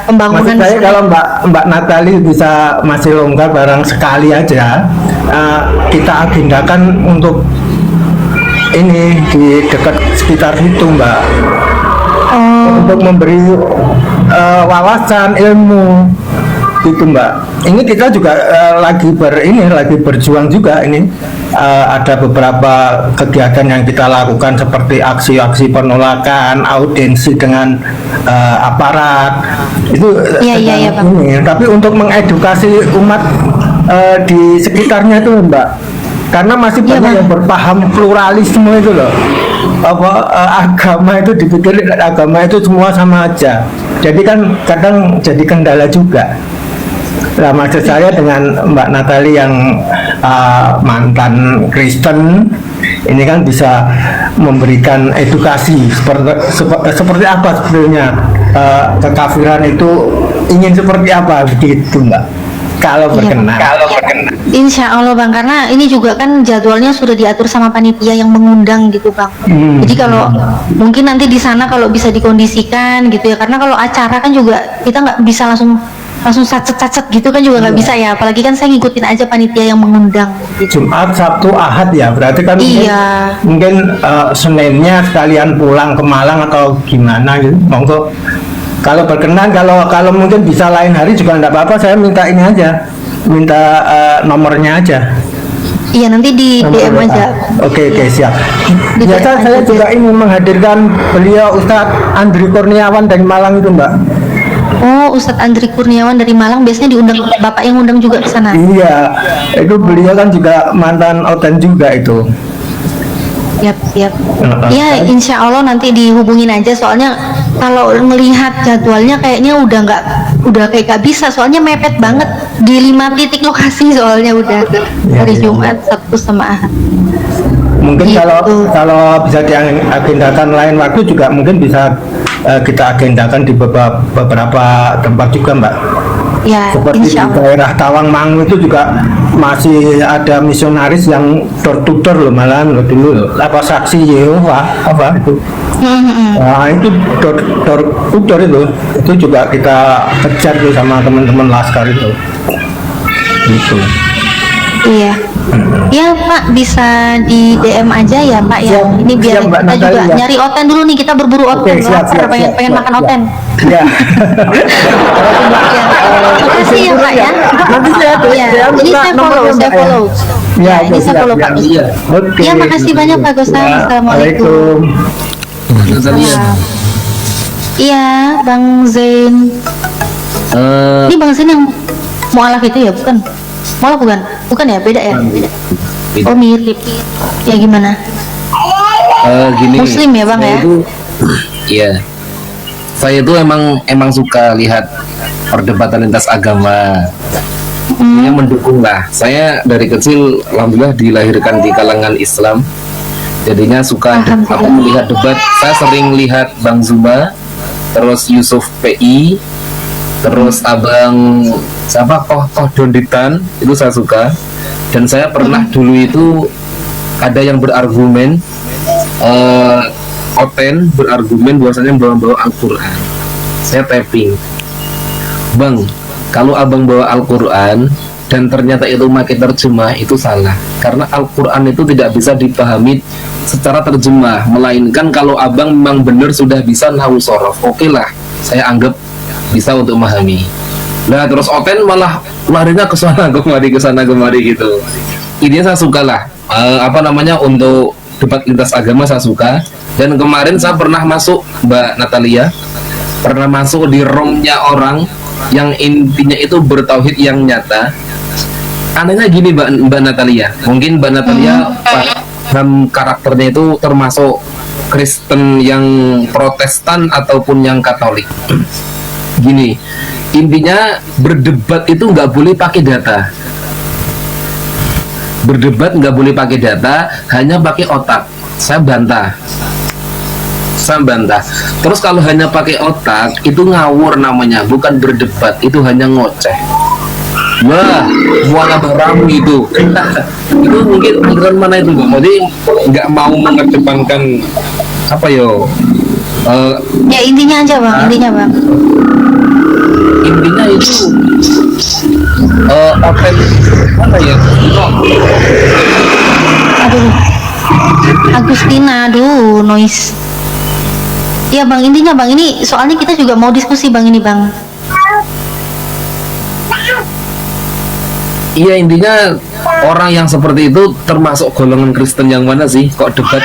pembangunan. Maksud saya kalau Mbak Natali bisa masih longgar barang sekali aja, kita agendakan untuk ini di dekat sekitar situ Mbak. Oh untuk memberi wawasan ilmu gitu Mbak. Ini kita juga lagi berjuang juga ini. Ada beberapa kegiatan yang kita lakukan seperti aksi-aksi penolakan, audiensi dengan aparat itu Iya, Bang. ini. Tapi untuk mengedukasi umat di sekitarnya itu Mbak, karena masih banyak yang berpaham pluralisme itu loh. Agama itu dipikir agama itu semua sama aja. Jadi kan kadang jadi kendala juga. Nah, maksud saya dengan Mbak Natali yang mantan Kristen ini kan bisa memberikan edukasi seperti apa sebenarnya kekafiran itu ingin seperti apa begitu Mbak. Kalau berkenan. Insya Allah Bang, karena ini juga kan jadwalnya sudah diatur sama panitia yang mengundang gitu Bang. Jadi kalau mungkin nanti di sana kalau bisa dikondisikan gitu ya, karena kalau acara kan juga kita nggak bisa langsung sacet gitu kan juga nggak bisa ya, apalagi kan saya ngikutin aja panitia yang mengundang gitu. Jumat, Sabtu, Ahad ya, berarti kan mungkin Seninnya sekalian pulang ke Malang atau gimana gitu, monggo. Kalau berkenan, kalau mungkin bisa lain hari juga enggak apa-apa, saya minta ini aja, minta nomornya aja. Iya, nanti di DM aja. Oke, siap. Biasa saya juga ingin menghadirkan beliau Ustadz Andri Kurniawan dari Malang itu Mbak. Oh, Ustadz Andri Kurniawan dari Malang, biasanya diundang Bapak yang undang juga ke sana. Iya, itu beliau kan juga mantan Oten juga itu. Siap. Ya, insya Allah nanti dihubungin aja, soalnya kalau melihat jadwalnya kayaknya udah kayak gak bisa, soalnya mepet banget di 5 titik lokasi, soalnya udah hari Jumat, Sabtu sama Ahad. Mungkin kalau bisa diagendakan lain waktu juga mungkin bisa kita agendakan di beberapa tempat juga Mbak. Ya, seperti di daerah Tawangmangu itu juga masih ada misionaris yang door to door loh, malahan loh dulu loh. Apa saksi Yehova apa itu. Nah itu door to door itu juga kita kejar tuh sama teman-teman Laskar itu. Gitu. Iya. Ya Pak, bisa di DM aja ya Pak ya. Ini biar Mbak kita juga Natali, nyari oten dulu nih, kita berburu oten. Pengen makan oten. Ya. Makasih ya Pak ya. Nanti saya ini saya follow. Ya, ini saya follow Pak. Ya, makasih banyak Pak Gosang. Assalamualaikum. Iya, Bang Zain. Ini Bang Zain yang mualaf itu ya, bukan? Mualaf bukan ya, beda ya. Oh mirip. Ya gimana? Gini. Muslim ya Bang ya? Iya. Saya itu emang suka lihat perdebatan lintas agama. Yang mendukung lah. Saya dari kecil alhamdulillah dilahirkan di kalangan Islam. Jadinya suka melihat debat. Saya sering lihat Bang Zuma, terus Yusuf PI, terus Abang siapa Koh Donditan, itu saya suka. Dan saya pernah dulu itu ada yang berargumen Oten berargumen bahwasanya bawa Al-Quran. Saya typing, Bang, kalau abang bawa Al-Quran dan ternyata itu pakai terjemah, itu salah. Karena Al-Quran itu tidak bisa dipahami secara terjemah, melainkan kalau abang memang benar sudah bisa nahwu sorof, oke lah, saya anggap bisa untuk memahami. Nah terus Oten malah larinya ke sana kemari gitu. Ini saya suka lah, untuk debat lintas agama saya suka. Dan kemarin saya pernah masuk, Mbak Natalia, pernah masuk di romnya orang yang intinya itu bertauhid yang nyata. Anehnya gini Mbak Natalia, mungkin Mbak Natalia paham karakternya itu termasuk Kristen yang Protestan ataupun yang Katolik. Gini, intinya berdebat itu nggak boleh pakai data. Berdebat nggak boleh pakai data, hanya pakai otak. Saya bantah. Terus kalau hanya pakai otak itu ngawur namanya, bukan berdebat, itu hanya ngoceh. Wah, mualah barang itu. Itu mungkin aliran mana itu Bang? Jadi nggak mau mengedepankan apa yo? Ya intinya aja Bang, intinya itu open apa ya? Aduh, Agustina, noise. Iya bang, intinya bang ini soalnya kita juga mau diskusi bang ini bang. Iya, intinya orang yang seperti itu termasuk golongan Kristen yang mana sih? Kok debat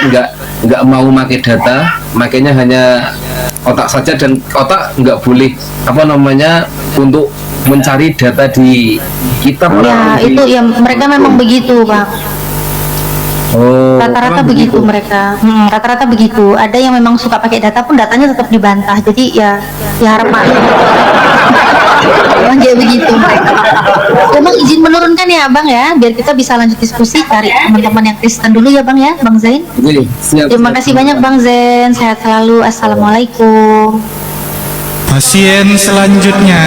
nggak mau pakai data, makanya hanya otak saja, dan otak nggak boleh apa namanya untuk mencari data di kitab. Ya itu ya mereka memang begitu bang. Oh, Rata-rata begitu mereka. Rata-rata begitu. Ada yang memang suka pakai data pun datanya tetap dibantah. Jadi ya harap maklum. Bang kayak begitu mereka. Bang izin menurunkan ya bang ya, biar kita bisa lanjut diskusi, cari teman-teman yang Kristen dulu ya bang ya, bang Zain. Oke, siap. Terima kasih banyak bang Zain, sehat selalu. Assalamualaikum. Pasien selanjutnya.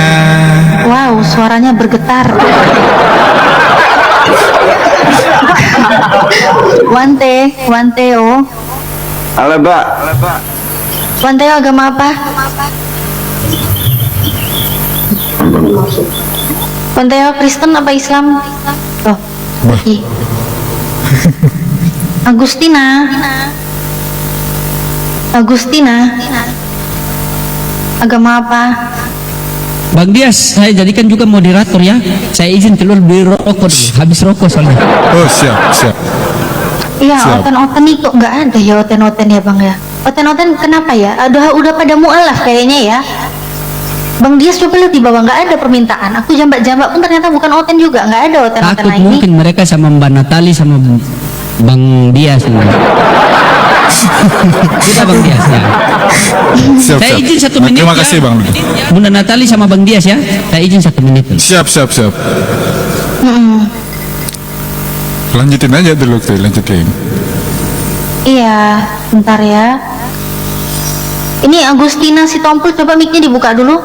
Wow, suaranya bergetar. Wante, Halo Mbak. Wante agama apa? Wante Kristen apa Islam? Oh, iya. Agustina. Agama apa? Bang Dias, saya jadikan juga moderator ya. Saya izin keluar beli rokok dulu. Habis rokok soalnya. Oh siap. Iya, Siap. oten-oten nih kok nggak ada ya oten-oten ya bang ya. Oten-oten kenapa ya? Udah pada mualaf kayaknya ya. Bang Dias coba lihat di bawah nggak ada permintaan. Aku jambak-jambak pun ternyata bukan oten juga, nggak ada oten-oten Takut ini. mungkin mereka sama Mbak Natali sama Bang Dias. Kita Bang Dias ya. Saya izin 1 menit. Terima kasih ya. Bang. Bunda Natali sama Bang Dias ya. Saya izin 1 menit. Siap. Lanjutin aja dulu, lanjutin. Iya, bentar ya. Ini Agustina si Tompul, coba mic-nya dibuka dulu.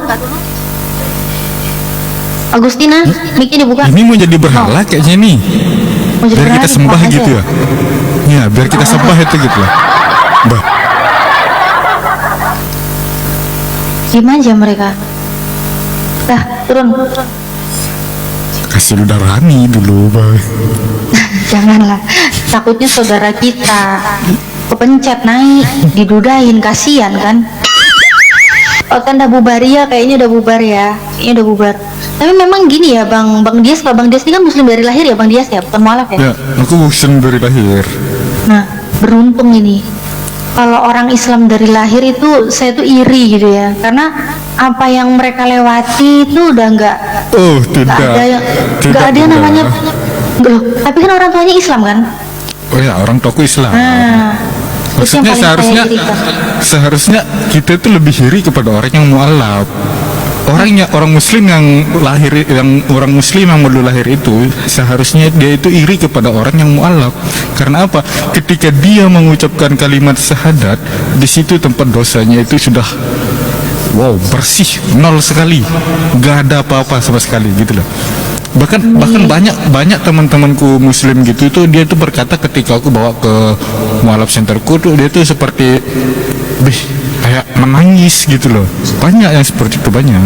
Agustina, mic-nya dibuka. Ini mau jadi berhala kayaknya nih. Mau jadi Biar kita berhala, sembah makanya. gitu ya. Iya, biar kita sembah itu gitu lah. Mbak, Gimana aja mereka? Dah, turun. kasih udarani dulu, Bang. Janganlah, takutnya saudara kita kepencet naik, didudain, kasihan kan. Oh kan udah bubar ya, kayaknya udah bubar ya, kayaknya udah bubar. Tapi memang gini ya Bang Dias, kalau Bang Dias ini kan muslim dari lahir ya Bang Dias ya, bukan mualaf ya? Ya, aku muslim dari lahir. Nah, beruntung ini. Kalau orang Islam dari lahir itu saya tuh iri gitu ya, karena apa yang mereka lewati itu udah nggak ada yang nggak ada yang namanya. Loh, tapi kan orang tuanya Islam kan? Oh ya, orang tokoh Islam. Nah, itu yang Maksudnya paling saya irikan. seharusnya kita itu lebih iri kepada orang yang mualaf. Orang muslim yang lahir, orang muslim yang baru lahir itu seharusnya dia itu iri kepada orang yang mualaf. Karena apa? Ketika dia mengucapkan kalimat syahadat, di situ tempat dosanya itu sudah bersih, nol sekali, nggak ada apa-apa sama sekali gitu loh. Bahkan banyak teman-temanku muslim gitu itu dia tuh berkata ketika aku bawa ke mualaf centerku tuh dia tuh seperti kayak menangis gitu loh. Banyak yang seperti itu, banyak.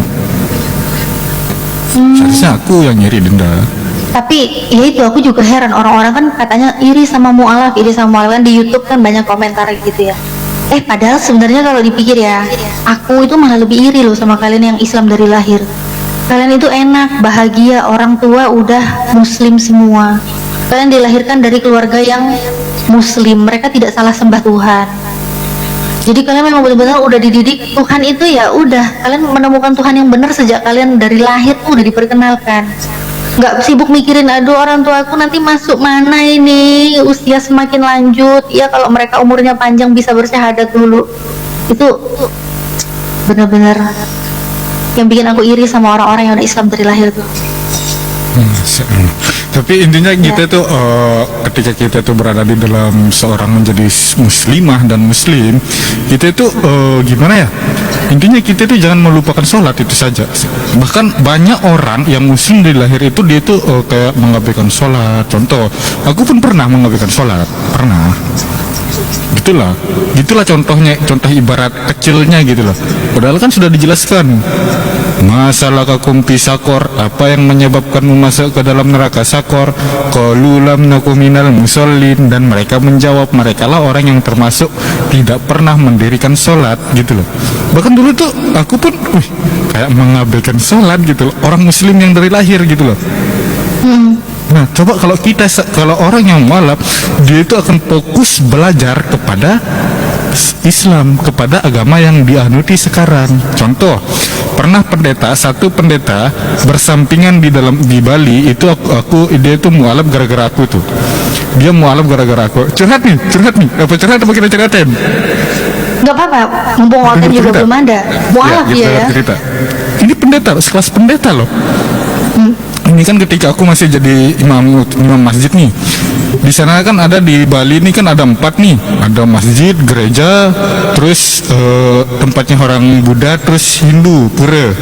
Seharusnya aku yang nyari denda. Tapi ya itu aku juga heran, orang-orang kan katanya iri sama mualaf kan di YouTube kan banyak komentar gitu ya. Padahal sebenarnya kalau dipikir ya, aku itu malah lebih iri loh sama kalian yang Islam dari lahir. Kalian itu enak, bahagia, orang tua udah muslim semua. Kalian dilahirkan dari keluarga yang muslim, mereka tidak salah sembah Tuhan. Jadi kalian memang benar-benar udah dididik Tuhan itu ya udah, kalian menemukan Tuhan yang benar sejak kalian dari lahir tuh udah diperkenalkan. Nggak sibuk mikirin aduh orang tua aku nanti masuk mana ini, usia semakin lanjut ya, kalau mereka umurnya panjang bisa bersyahadat dulu. Itu benar-benar yang bikin aku iri sama orang-orang yang udah Islam dari lahir tuh. Tapi intinya kita tuh ketika kita tuh berada di dalam seorang menjadi muslimah dan muslim, kita itu gimana ya? Intinya kita tuh jangan melupakan sholat itu saja. Bahkan banyak orang yang muslim dari lahir itu dia tuh kayak mengabaikan sholat. Contoh, aku pun pernah mengabaikan sholat, pernah. Gitulah contohnya, contoh ibarat kecilnya gitu loh. Padahal kan sudah dijelaskan, masalah kakum pisakor, apa yang menyebabkanmu masuk ke dalam neraka sakor, qalu lam naku minal musallin, dan mereka menjawab mereka lah orang yang termasuk tidak pernah mendirikan sholat gitu loh. Bahkan dulu tuh aku pun kayak mengabaikan sholat gitu loh, orang muslim yang dari lahir gitu loh. Nah, coba kalau orang yang mualaf, dia itu akan fokus belajar kepada Islam, kepada agama yang dianuti sekarang. Contoh, pernah satu pendeta bersampingan di Bali itu dia itu mualaf gara-gara aku tuh. Dia mualaf gara-gara aku. Curhat nih. Apa curhat apa kita ceritain? Nggak apa-apa, mumpung Oten juga belum ada. Mualaf dia ya. Cerita. Ini pendeta, sekelas pendeta loh. Ini kan ketika aku masih jadi imam masjid nih. Di sana kan ada, di Bali ini kan ada 4 nih. Ada masjid, gereja, terus tempatnya orang Buddha, terus Hindu, pura.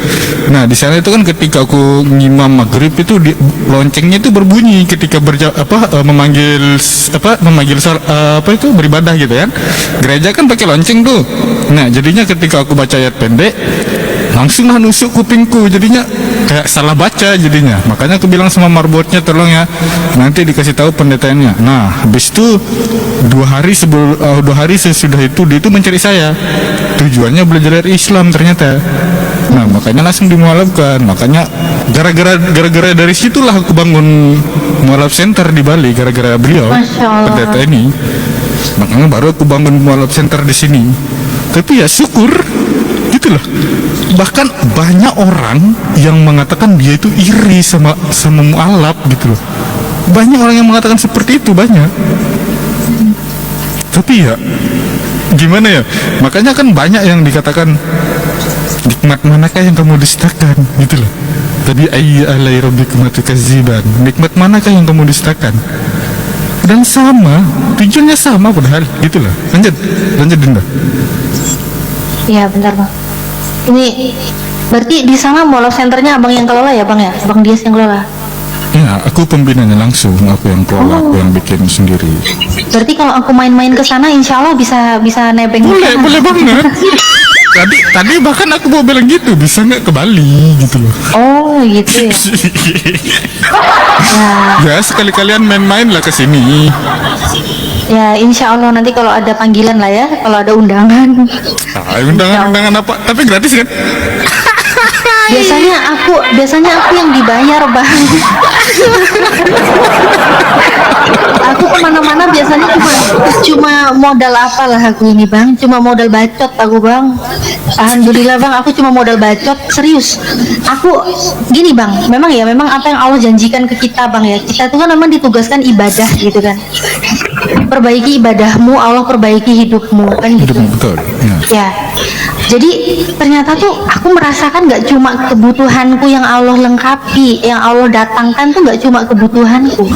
Nah, di sana itu kan ketika aku ngimam maghrib itu loncengnya itu berbunyi ketika memanggil beribadah gitu kan. Gereja kan pakai lonceng tuh. Nah, jadinya ketika aku baca ayat pendek, langsung lah nusuk kupingku, jadinya kayak salah baca jadinya. Makanya aku bilang sama marbotnya, tolong ya nanti dikasih tahu pendetanya. Nah, habis itu 2 hari sesudah itu dia itu mencari saya, tujuannya belajar Islam ternyata. Nah, makanya langsung dimualafkan. Makanya gara-gara dari situlah aku bangun mualaf center di Bali, gara-gara beliau pendeta ini. Makanya baru aku bangun mualaf center di sini. Tapi ya syukur gitulah. Bahkan banyak orang yang mengatakan dia itu iri sama mualaf gitu loh. Banyak orang yang mengatakan seperti itu, banyak. Tapi ya gimana ya, makanya kan banyak yang dikatakan nikmat manakah yang kamu dustakan gitu loh. Tadi ayya alai rabbikum tukadziban, nikmat manakah yang kamu dustakan? Dan sama, tujuannya sama padahal gitu loh. Lanjut Dinda. Iya bentar Bang. Ini berarti di sana mualaf centernya abang yang kelola ya Bang ya? Abang Dias yang kelola? Ya, aku pembinanya langsung, aku yang kelola, aku yang bikin sendiri. Berarti kalau aku main-main ke sana, insya Allah bisa nebeng. Boleh banget. Tadi bahkan aku mau bilang gitu, bisa nggak ke Bali gitu loh. Oh gitu ya. Ya sekali-kalian main-main lah ke sini. Ya insya Allah nanti kalau ada panggilan lah ya, kalau ada undangan. Undangan apa? Tapi gratis kan? Biasanya aku yang dibayar Bang. Aku kemana-mana biasanya cuma modal apalah aku ini Bang, cuma modal bacot aku Bang. Alhamdulillah Bang, aku cuma modal bacot, serius. Aku gini Bang, memang apa yang Allah janjikan ke kita Bang ya, kita tuh kan memang ditugaskan ibadah gitu kan. Perbaiki ibadahmu, Allah perbaiki hidupmu kan gitu. Betul. Ya. Jadi ternyata tuh aku merasakan gak cuma kebutuhanku yang Allah lengkapi, yang Allah datangkan tuh gak cuma kebutuhanku,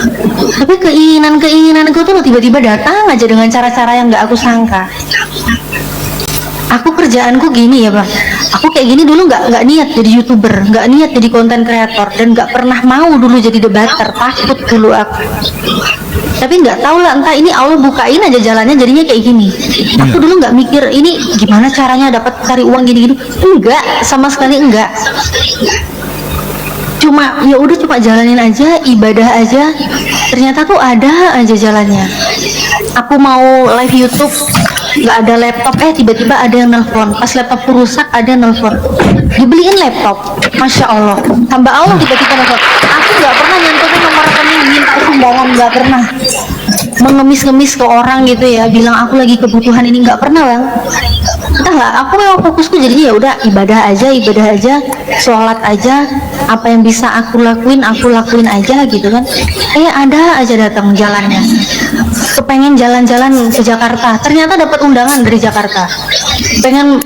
tapi keinginanku tuh tiba-tiba datang aja dengan cara-cara yang gak aku sangka. Aku kerjaanku gini ya Bang, aku kayak gini dulu nggak niat jadi YouTuber, nggak niat jadi konten kreator, dan nggak pernah mau dulu jadi debater, takut dulu aku. Tapi nggak tahu lah, entah ini Allah bukain aja jalannya jadinya kayak gini. Aku dulu nggak mikir ini gimana caranya dapat cari uang gini-gini, enggak, sama sekali enggak. Cuma ya udah, cuma jalanin aja, ibadah aja. Ternyata tuh ada aja jalannya. Aku mau live YouTube, nggak ada laptop, tiba-tiba ada yang nelfon. Pas laptopku rusak ada yang nelfon, dibeliin laptop. Masya Allah, hamba Allah tiba-tiba nelfon. Aku nggak pernah nyentuhin nomor rekening, minta sumbangan, nggak pernah mengemis-ngemis ke orang gitu ya, bilang aku lagi kebutuhan ini, nggak pernah Bang. Entah nggak, aku memang fokusku jadinya ya udah ibadah aja, sholat aja, apa yang bisa aku lakuin aja gitu kan. Ada aja datang jalannya. Kepengen jalan-jalan ke Jakarta, ternyata dapat undangan dari Jakarta. Pengen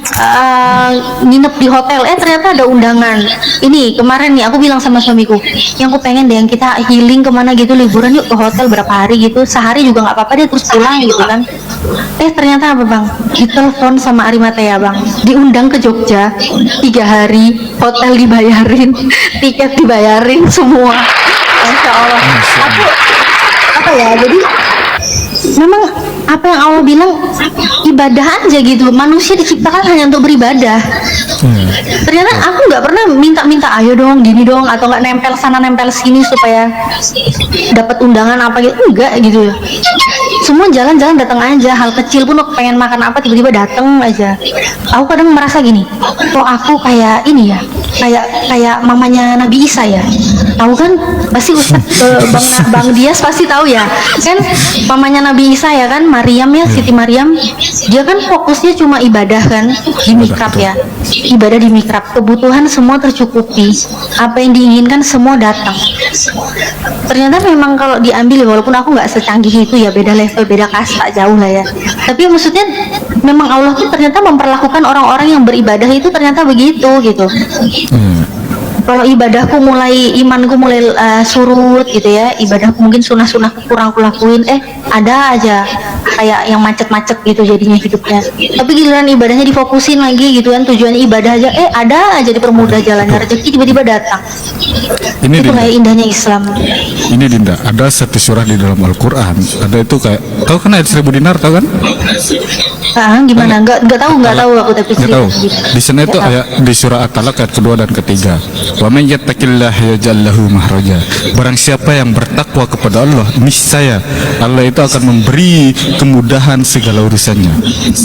nginep di hotel, ternyata ada undangan. Ini kemarin nih aku bilang sama suamiku, yang aku pengen deh yang kita healing kemana gitu, liburan yuk ke hotel berapa hari gitu, sehari juga nggak apa-apa deh, terus pulang gitu kan. Ternyata apa Bang, ditelepon sama Arimatea Bang, diundang ke Jogja 3 hari, hotel dibayarin, tiket dibayarin semua. Masya Allah. Aku apa ya, jadi memang apa yang Allah bilang ibadah aja gitu. Manusia diciptakan hanya untuk beribadah. Ternyata aku nggak pernah minta ayo dong gini dong, atau nggak nempel sana nempel sini supaya dapat undangan apa gitu, enggak gitu. Semua jalan-jalan datang aja, hal kecil pun aku pengen makan apa tiba-tiba datang aja. Aku kadang merasa gini, kok aku kayak ini ya, kayak mamanya Nabi Isa ya. Tahu kan pasti Bang Dias pasti tahu ya kan, mamanya Nabi Isa ya kan, Maryam ya, Siti Maryam. Dia kan fokusnya cuma ibadah kan di mihrab ya, ibadah di mihrab, kebutuhan semua tercukupi, apa yang diinginkan semua datang. Ternyata memang kalau diambil, walaupun aku nggak secanggih itu ya, beda level, beda kasta jauh lah ya, tapi maksudnya memang Allah tuh ternyata memperlakukan orang-orang yang beribadah itu ternyata begitu gitu. Kalau ibadahku mulai, imanku mulai surut gitu ya, ibadahku mungkin sunah-sunah kurang aku lakuin, ada aja kayak yang macet-macet gitu jadinya hidupnya. Tapi giliran ibadahnya difokusin lagi gitu kan, tujuannya ibadah aja, ada aja dipermudah jalannya, rezeki tiba-tiba datang. Ini Itu Dinda, kayak indahnya Islam. ini Dinda, ada satu surah di dalam Al-Quran, ada itu kayak, tahu kan ayat 1000 dinar, tahu kan? Gimana? Nggak tahu aku, tapi Nggak tahu. cerita. Di sana itu ayat di surah At-Talaq ayat kedua dan ketiga. Wa man yattaqillaha yaj'al lahu mahraja. Barang siapa yang bertakwa kepada Allah, niscaya Allah itu akan memberi kemudahan segala urusannya.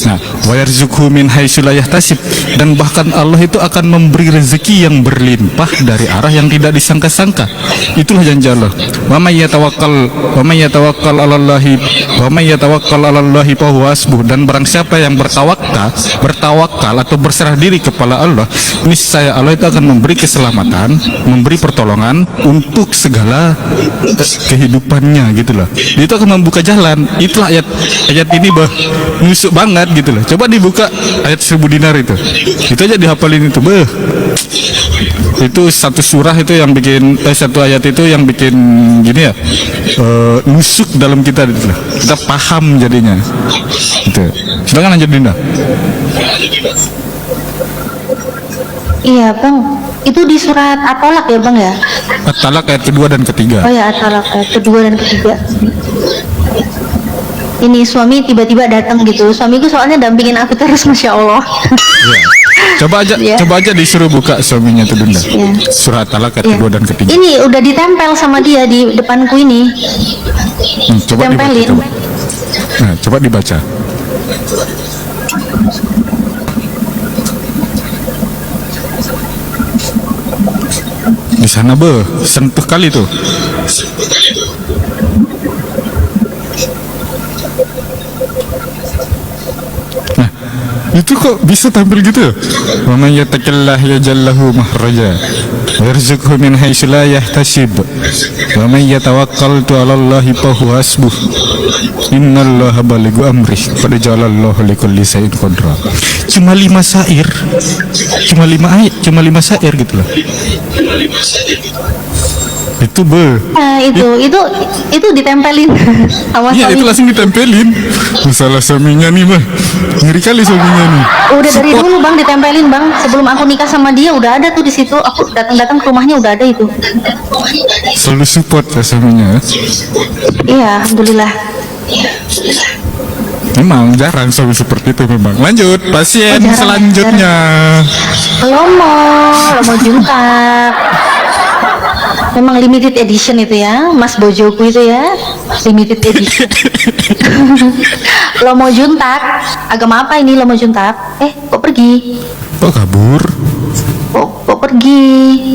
Nah, wa yarzuqhu min haitsu la yahtasib, dan bahkan Allah itu akan memberi rezeki yang berlimpah dari arah yang tidak disangka-sangka. Itulah janji Allah. Wa may yatawakkal 'alallahi wa may yatawakkal 'alallahi fa huwa hasbuh. Dan barang siapa yang bertawakal atau berserah diri kepada Allah, niscaya Allah itu akan memberi keselamatan, memberi pertolongan untuk segala kehidupannya gitu loh. Dia itu akan membuka jalan. Itulah ayat ini nusuk banget gitu loh. Coba dibuka ayat 1000 dinar itu aja dihafalin itu itu satu surah itu yang bikin satu ayat itu yang bikin gini ya, nusuk dalam kita gitu loh. Kita paham jadinya gitu. Silakan lanjut Dinda. Iya Bang, itu di surat At-Talaq ya Bang ya? At-Talaq ayat kedua dan ketiga. Oh ya, At-Talaq ayat kedua dan ketiga. Ini suami tiba-tiba datang gitu. Suamiku soalnya dampingin aku terus, masya Allah. Ya. Coba aja disuruh buka suaminya tuh Dinda. Ya. Surah At-Talaq ayat kedua dan ketiga. Ini udah ditempel sama dia di depanku ini. Coba tempelin. Dibaca, coba. Nah, coba dibaca. Di sana sentuh kali tuh. Nah, itu kok bisa tampil gitu ya? Wa man yattaqillaha yaj'al lahu makhraja wa yarzuqhu min haitsu la yahtasib wa man yatawakkal 'alallahi fa huwa hasbuh innallaha balighu amrih qad ja'alallahu likulli shay'in qadra. Cuma 5 syair, cuma 5 ayat, cuma 5 syair gitu loh. Itu itu ditempelin sama iya, suami. itu langsung ditempelin. Masalah suaminya nih mah ngeri kali suaminya nih. Udah dari dulu Bang ditempelin Bang, sebelum aku nikah sama dia udah ada tuh di situ. Aku datang ke rumahnya udah ada itu. Selalu support ya suaminya. Iya, alhamdulillah. Memang jarang suami seperti itu memang. Lanjut pasien selanjutnya. Lomo juntak. Memang limited edition itu ya, Mas Bojoku itu ya, limited edition. Lomo juntak, agama apa ini Lomo juntak? Kok pergi? Kok kabur? Kok pergi?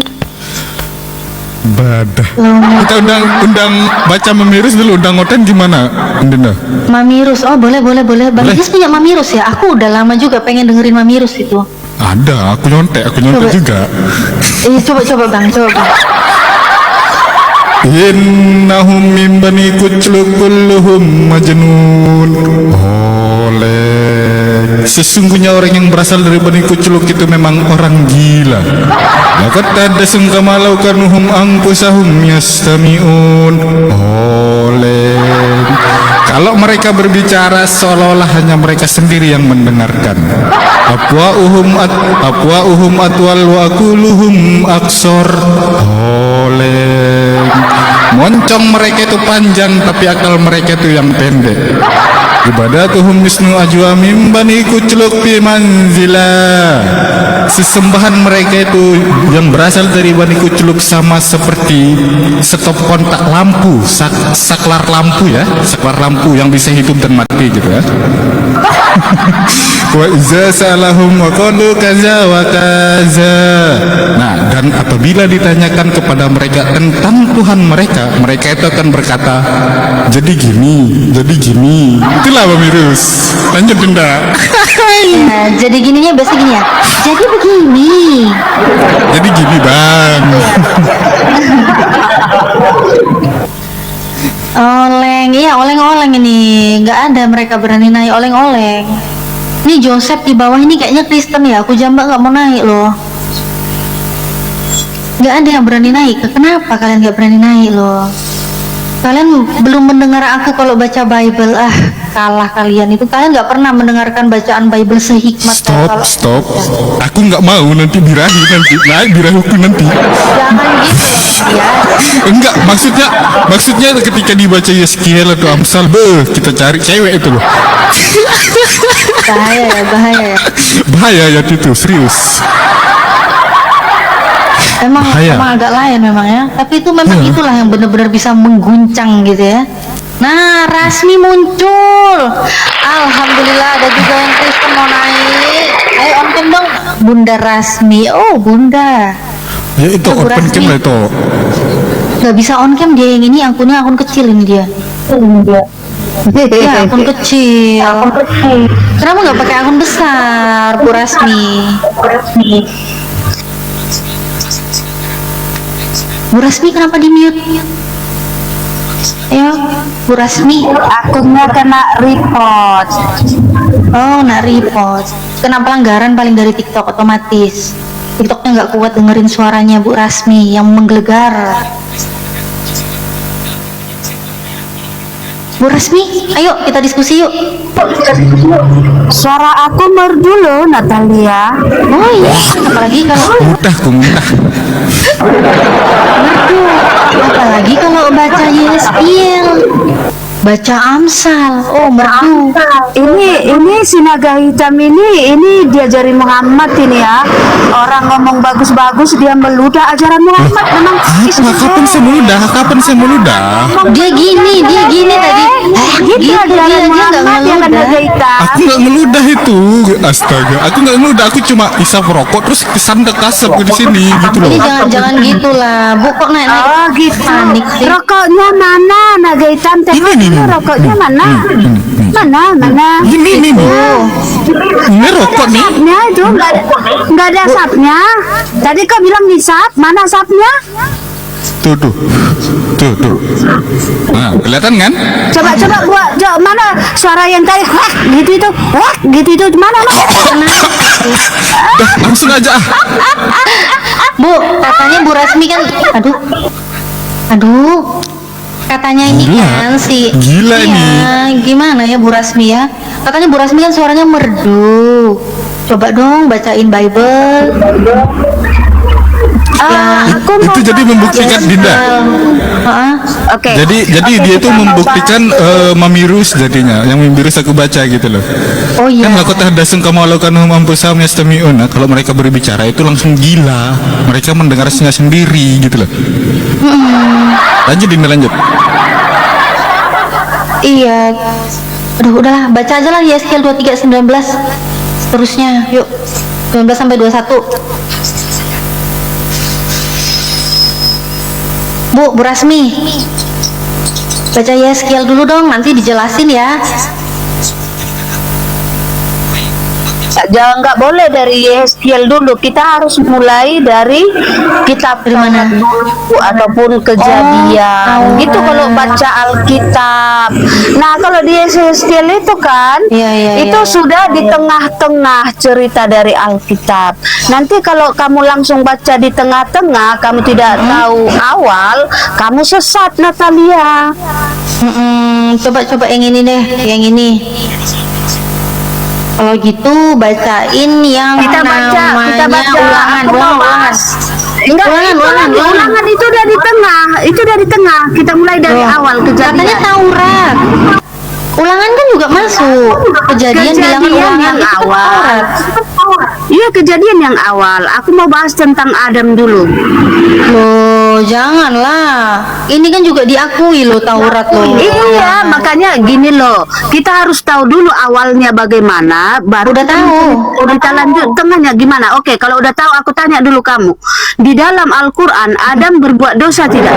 Badah. Kita undang baca Mamirus dulu, undang Oten gimana, Dinda? Mamirus, oh boleh. Bang Dias punya Mamirus ya? Aku udah lama juga pengen dengerin Mamirus itu. Ada, aku nyontek juga. Coba bang. Innahum min bani kucluk kulluhum majnun. Oleh sesungguhnya orang yang berasal dari Bani Kucluk itu memang orang gila. Laqad tadasum kama law kanuhum anfusahum yastami'un. Oleh kalau mereka berbicara seolah-olah hanya mereka sendiri yang mendengarkan. Afwa'uhum atwal wa aquluhum aksor. Oleh moncong mereka itu panjang tapi akal mereka itu yang pendek. Ibadatuhum misnu ajwa min bani kucluk fi manzila. Sesembahan mereka itu yang berasal dari Bani Kucluk sama seperti stop kontak lampu, saklar lampu ya, saklar lampu yang bisa hidup dan mati gitu ya. Wa iza salahum wa qalu kaza wa kaza. Nah, dan apabila ditanyakan kepada mereka tentang Tuhan mereka, mereka itu akan berkata, jadi gini, jadi gini. Itulah Bamirus. Lanjut Dinda. Ya, jadi gininya biasa gini ya. Jadi begini. Jadi gini Bang. Oleng, iya oleng-oleng ini. Nggak ada mereka berani naik oleng-oleng. Ini Joseph di bawah ini kayaknya Kristen ya. Aku jambak nggak mau naik loh. Nggak ada yang berani naik. Kenapa kalian nggak berani naik loh? Kalian belum mendengar aku kalau baca Bible. Kalah kalian itu. Kalian nggak pernah mendengarkan bacaan Bible sehikmat. Stop. Aku nggak mau nanti birahi nanti naik birahiku nanti. Jangan gitu ya. Enggak, maksudnya ketika dibaca Yeskiel atau Amsal, kita cari cewek itu loh. Bahaya ya itu serius. Emang agak lain memang ya. Tapi itu memang itulah yang benar-benar bisa mengguncang gitu ya. Nah, Rasmi muncul. Alhamdulillah ada juga yang Kristen mau naik. Ayo on cam dong, Bunda Rasmi. Oh, Bunda. Ya itu open cam lah itu. Gak bisa on cam dia yang ini, akunnya akun kecil ini dia. Ya, akun kecil. Kenapa nggak pakai akun besar, Bu Rasmi? Bu Rasmi kenapa di mute? Ayo, Bu Rasmi. Akunnya kena report. Oh, nak report. Kena pelanggaran paling dari TikTok otomatis. TikToknya nggak kuat dengerin suaranya Bu Rasmi yang menggelegar. Bu Rasmi, ayo kita diskusi yuk. Suara aku merdu loh, Natalia. Oh iya, apalagi kalau merdu. Apalagi kalau baca Yeskiel, baca Amsal. Oh, merdu. Ini si naga hitam ini diajari Muhammad ini ya. Orang ngomong bagus-bagus dia meludah ajaran Muhammad. Memang kapan saya meludah? Dia gini tadi. Gitu ajaran Muhammad yang naga hitam. Aku nggak ngeludah itu, astaga. Aku nggak ngeludah, aku cuma isap rokok terus kesandek kasep di sini gitu loh. Ini jangan gitulah, Bu, kok naik gitu. Panik sih. Rokoknya mana naga hitam? Ini rokoknya mana? Mana? Ini rokok nih. Asapnya itu nggak ada asapnya. Tadi kau bilang nisap, mana asapnya? Tuh. Nah, kelihatan kan? Coba buat mana suara yang tadi gitu itu mana? Langsung aja. Bu, katanya Bu Rasmi kan, aduh. Katanya ini kan gila ini. Gimana ya Bu Rasmi ya? Katanya Bu Rasmi kan suaranya merdu. Coba dong bacain Bible. Itu jadi membuktikan Dinda. Oke. Jadi dia itu membuktikan Mamirus jadinya. Yang Mamirus aku baca gitu loh. Oh iya. Kan lakotah dasung kamu alakanhum ampusam yastami'un. Kalau mereka berbicara itu langsung gila. Mereka mendengarnya sendiri gitu loh. Lanjut Dinda, lanjut. Iya. Aduh, udahlah, baca aja lah Yeskiel 23:19. Seterusnya, yuk. 19 sampai 21. Bu Rasmi, baca Yeskiel dulu dong, nanti dijelasin ya. Jangan, nggak boleh dari Yeskiel dulu, kita harus mulai dari kitab mana dulu ataupun kejadian gitu kalau baca Alkitab. Nah kalau di Yeskiel itu kan itu sudah di tengah-tengah cerita dari Alkitab. Nanti kalau kamu langsung baca di tengah-tengah, kamu tidak tahu awal, kamu sesat, Natalia. Coba yang ini deh, yang ini. Kalau gitu bacain yang kita baca ulangan. Enggak, ulangan itu udah di tengah. Itu dari tengah. Kita mulai dari awal kejadian. Katanya Taurat. Ulangan kan juga masuk. Kejadian bilangan ulangan yang itu kan awal. Taurat. Iya, kejadian yang awal. Aku mau bahas tentang Adam dulu. Loh, janganlah. Ini kan juga diakui loh Taurat loh. Iya, makanya gini loh. Kita harus tahu dulu awalnya bagaimana, baru Udah tahu. Kita lanjut tengahnya gimana. Oke, kalau udah tahu aku tanya dulu kamu. Di dalam Al-Qur'an Adam berbuat dosa tidak?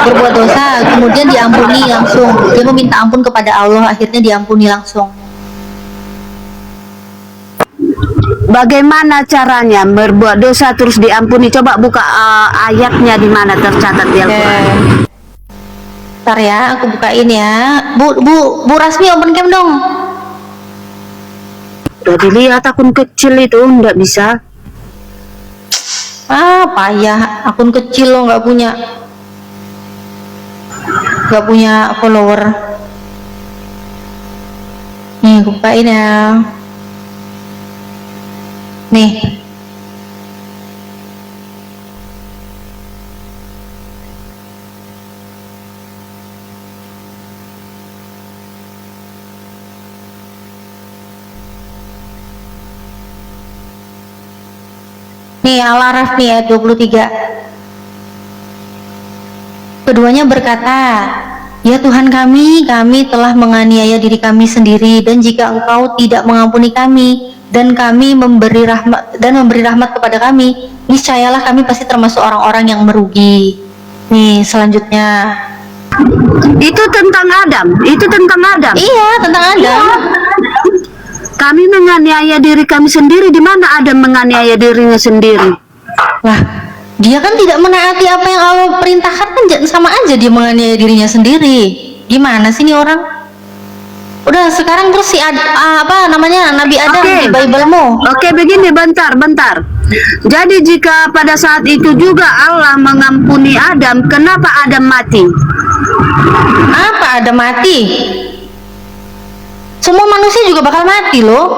Berbuat dosa, kemudian diampuni langsung. Dia meminta ampun kepada Allah, akhirnya diampuni langsung. Bagaimana caranya berbuat dosa terus diampuni? Coba buka ayatnya di mana tercatat di Al-Qur'an. Ntar ya, aku bukain ya. Bu Rasmi open cam dong. Udah dilihat akun kecil itu, nggak bisa. Ah, payah. Akun kecil lo nggak punya follower. Nih, aku bukain ya. Nih. Nih Al-Araf nih ayat 23. Keduanya berkata, "Ya Tuhan kami telah menganiaya diri kami sendiri, dan jika Engkau tidak mengampuni kami dan memberi rahmat kepada kami, niscayalah kami pasti termasuk orang-orang yang merugi." Nih selanjutnya. Itu tentang Adam. Iya, tentang Adam. Kami menganiaya diri kami sendiri. Di mana Adam menganiaya dirinya sendiri? Lah, dia kan tidak menaati apa yang Allah perintahkan, kan sama aja dia menganiaya dirinya sendiri. Gimana sih ini orang? Udah sekarang terus si Nabi Adam di Bible-mu. Oke, begini, bentar. Jadi jika pada saat itu juga Allah mengampuni Adam, kenapa Adam mati? Apa Adam mati? Semua manusia juga bakal mati loh.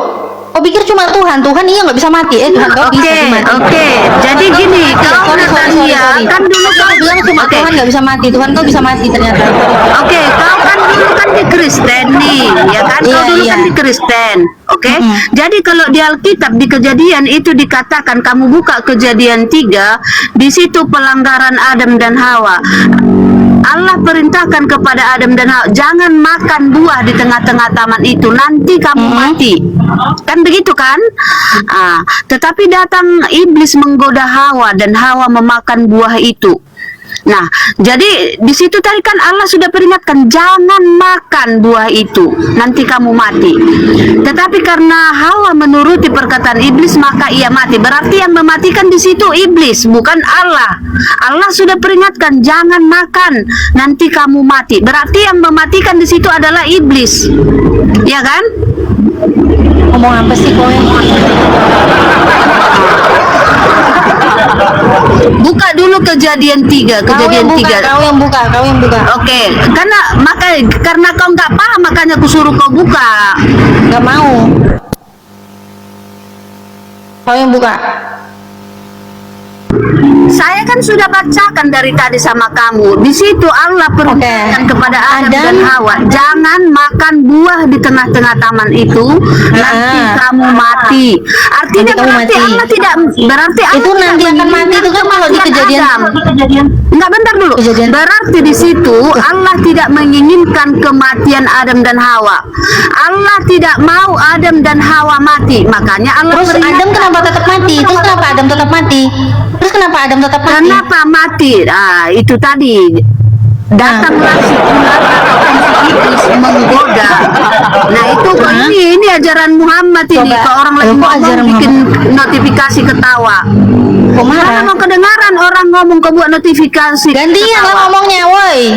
Kau pikir cuma Tuhan iya nggak bisa mati? Tuhan kau bisa mati. Oke. Jadi gini, kau Natalia kan dulu kau bilang cuma Tuhan nggak bisa mati. Tuhan kau bisa mati ternyata. Oke, kau kan dulu kan di Kristen nih, ya kan? Kau dulu kan di Kristen. Oke. Jadi kalau di Alkitab di Kejadian itu dikatakan, kamu buka Kejadian 3, di situ pelanggaran Adam dan Hawa. Allah perintahkan kepada Adam dan Hawa, jangan makan buah di tengah-tengah taman itu, nanti kamu mati. Kan begitu kan? Tetapi datang iblis menggoda Hawa dan Hawa memakan buah itu. Nah, jadi di situ tadi kan Allah sudah peringatkan, jangan makan buah itu, nanti kamu mati. Tetapi karena Hawa menuruti perkataan iblis, maka ia mati. Berarti yang mematikan di situ iblis, bukan Allah. Allah sudah peringatkan, jangan makan, nanti kamu mati. Berarti yang mematikan di situ adalah iblis, ya kan? Ngomong apa sih kowe? Buka dulu Kejadian 3. Kau yang buka. Oke, karena kau nggak paham, makanya aku suruh kau buka. Nggak mau. Kau yang buka. Saya kan sudah bacakan dari tadi sama kamu. Di situ Allah perintahkan kepada Adam dan Hawa, jangan makan buah di tengah-tengah taman itu, nanti kamu mati. Artinya berarti Allah tidak, berarti Allah itu nanti akan mati itu kan kalau di Kejadian. Enggak, bentar dulu. Berarti di situ Allah tidak menginginkan kematian Adam dan Hawa. Allah tidak mau Adam dan Hawa mati. Makanya Allah Terus Adam kenapa tetap mati? Terus kenapa Adam tetap mati? Kenapa mati? Nah, itu tadi. Datanglah si ular atau si iblis menggoda. Nah, itu ini ajaran Muhammad ini. Kalau orang lagi ngomong bikin notifikasi ketawa. Mana mau kedengaran orang ngomong, kau buat notifikasi. Gantian lah ngomongnya, woi.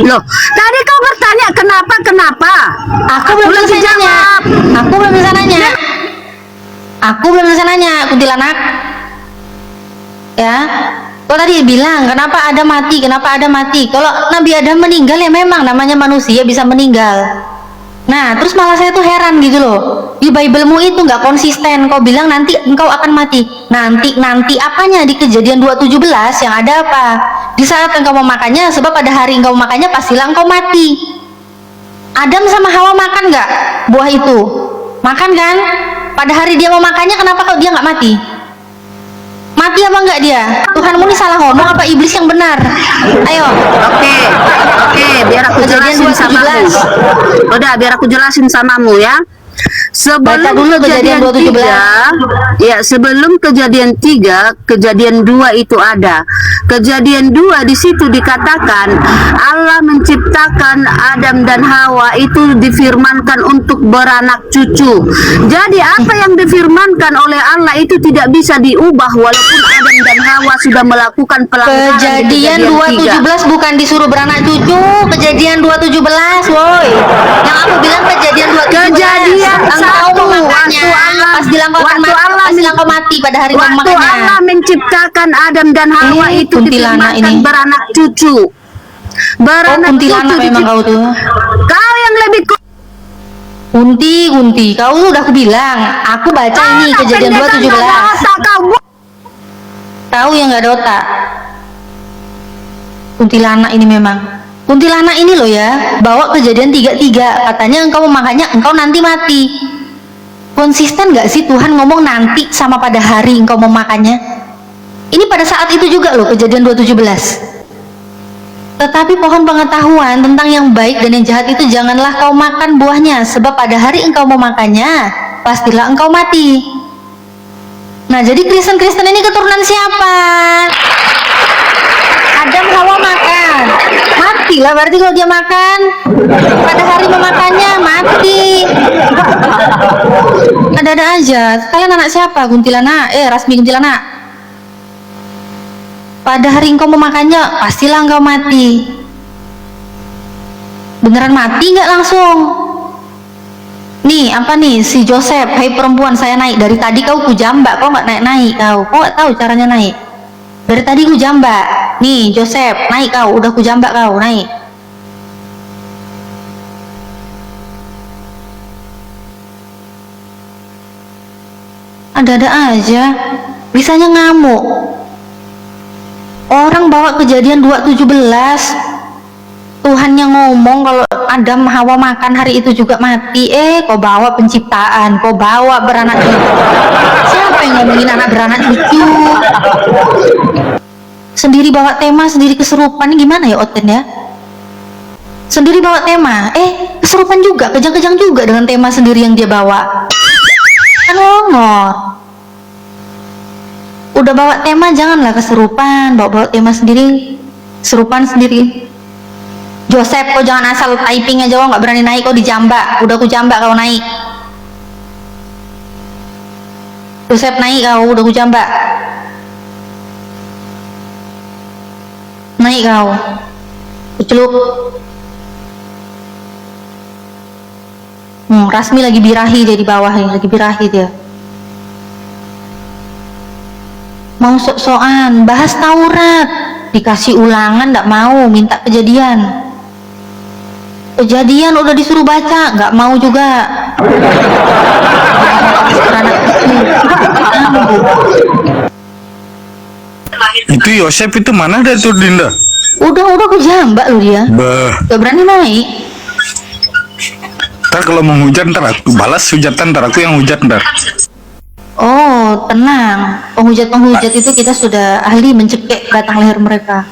Loh, tadi kau bertanya kenapa? Aku belum bisa nanya. Aku belum bisa nanya, kuntilanak. Ya, kau tadi bilang kenapa Adam mati? Kalau Nabi Adam meninggal, ya memang namanya manusia bisa meninggal. Nah, terus malah saya tuh heran gitu loh. Di Bible-mu itu nggak konsisten. Kau bilang nanti engkau akan mati. Nanti apanya di Kejadian 2:17 yang ada apa? Di saat engkau memakannya, sebab pada hari engkau memakannya pastilah engkau mati. Adam sama Hawa makan nggak buah itu? Makan kan? Pada hari dia mau makannya, kenapa kok dia nggak mati? Mati apa enggak dia? Tuhanmu ini salah ngomong apa iblis yang benar? Ayo. Oke, biar aku jelasin samamu. Udah, biar aku jelasin samamu ya. Sebelum dulu Kejadian 2:17. Ya, sebelum Kejadian 3, Kejadian 2 itu ada. Kejadian 2 di situ dikatakan Allah menciptakan Adam dan Hawa itu difirmankan untuk beranak cucu. Jadi apa yang difirmankan oleh Allah itu tidak bisa diubah walaupun Adam dan Hawa sudah melakukan pelanggaran. Kejadian 2:17 bukan disuruh beranak cucu. Kejadian 2:17, woi. Yang aku bilang Kejadian 2:17. Kejadian engkau memakannya, pas bilang kau akan mati, pas bilang kau mati pada hari kau waktu memakannya. Allah menciptakan Adam dan Hawa itu kuntilanak difirmankan ini. beranak cucu. Beranak kuntilanak cucu memang kau tuh. Kau yang lebih Kunti, kau tuh udah aku bilang, aku baca ini Kejadian 2:17. Kau yang nggak ada otak. Kuntilanak ini memang. Kuntilanak ini loh ya, bawa Kejadian 3:3, katanya engkau memakannya, engkau nanti mati. Konsisten nggak sih Tuhan ngomong nanti sama pada hari engkau memakannya? Ini pada saat itu juga loh, Kejadian 2:17. Tetapi pohon pengetahuan tentang yang baik dan yang jahat itu janganlah kau makan buahnya, sebab pada hari engkau memakannya, pastilah engkau mati. Nah, jadi Kristen-Kristen ini keturunan siapa? Adam Hawa makan, matilah berarti kalau dia makan. Pada hari memakannya mati. Ada-ada aja. Kalian anak siapa? Kuntilanak? Rasmi kuntilanak. Pada hari engkau memakannya, pastilah engkau mati. Beneran mati nggak langsung? Nih, apa nih? Si Joseph, hai perempuan, saya naik. Dari tadi kau kujambak, kau nggak naik-naik kau. Kau nggak tahu caranya naik. Dari tadi kujambak. Nih, Joseph, naik kau. Udah kujambak kau, naik. Ada-ada aja. Bisanya ngamuk. Orang bawa Kejadian 2:17. Tuhan yang ngomong kalau Adam Hawa makan hari itu juga mati. Kau bawa penciptaan, kau bawa beranak cucu. Siapa yang ngomongin anak beranak cucu? Sendiri bawa tema, sendiri kesurupan. Ini gimana ya Oten ya? Sendiri bawa tema, kesurupan juga, kejang-kejang juga dengan tema sendiri yang dia bawa. Kan ngomong. Udah bawa tema, janganlah kesurupan. Bawa tema sendiri, kesurupan sendiri. Joseph, kau jangan asal typing aja, kau nggak berani naik, kau dijambak. Udah aku jambak kau naik. Joseph naik kau, udah aku jambak. Naik kau. Kuceluk. Rasmi lagi birahi dia di bawah ya, lagi birahi dia. Mau sok-sokan, bahas Taurat. Dikasih ulangan, nggak mau, minta Kejadian. Kejadian udah disuruh baca, nggak mau juga. Itu Yosef itu mana ada tuh Dinda? Udah aku jambak lu dia. Gak berani naik. Ntar kalau mau hujan ntar aku balas hujatan, ntar aku yang hujat ntar. Oh, tenang. Penghujat itu kita sudah ahli mencekik batang leher mereka.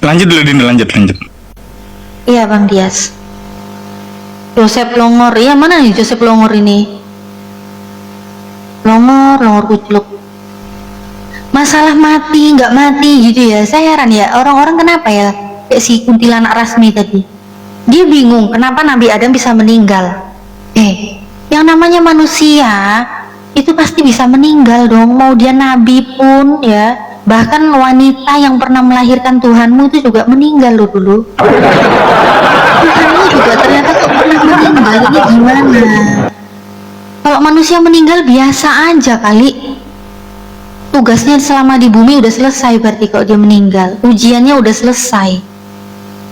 Lanjut dulu Dinda, lanjut. Iya Bang Dias. Joseph Longor, iya mana nih Joseph Longor ini? Longor kuceluk. Masalah mati nggak mati gitu ya, saya heran ya orang-orang kenapa ya kayak si kuntilanak Rasmi tadi. Dia bingung kenapa Nabi Adam bisa meninggal. Yang namanya manusia itu pasti bisa meninggal dong, mau dia nabi pun ya. Bahkan wanita yang pernah melahirkan Tuhanmu itu juga meninggal loh dulu. Tuhanmu juga ternyata pernah meninggal. Ini gimana? Kalau manusia meninggal biasa aja kali. Tugasnya selama di bumi udah selesai berarti kalau dia meninggal. Ujiannya udah selesai.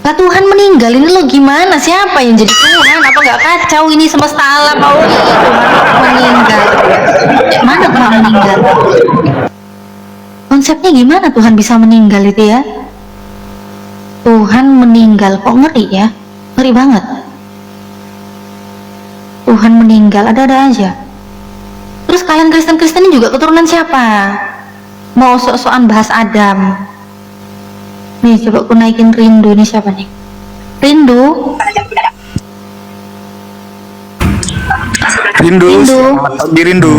Lah Tuhan meninggal ini lo gimana? Siapa yang jadi Tuhan? Apa nggak kacau ini semesta alam? Mau Tuhan meninggal? Mana Tuhan meninggal? Konsepnya gimana Tuhan bisa meninggal itu ya? Tuhan meninggal, kok ngeri ya? Ngeri banget. Tuhan meninggal, ada-ada aja. Terus kalian Kristen-Kristen ini juga keturunan siapa? Mau sok-sokan bahas Adam. Nih coba aku naikin Rindu, ini siapa nih? Rindu. Rindu. Di Rindu.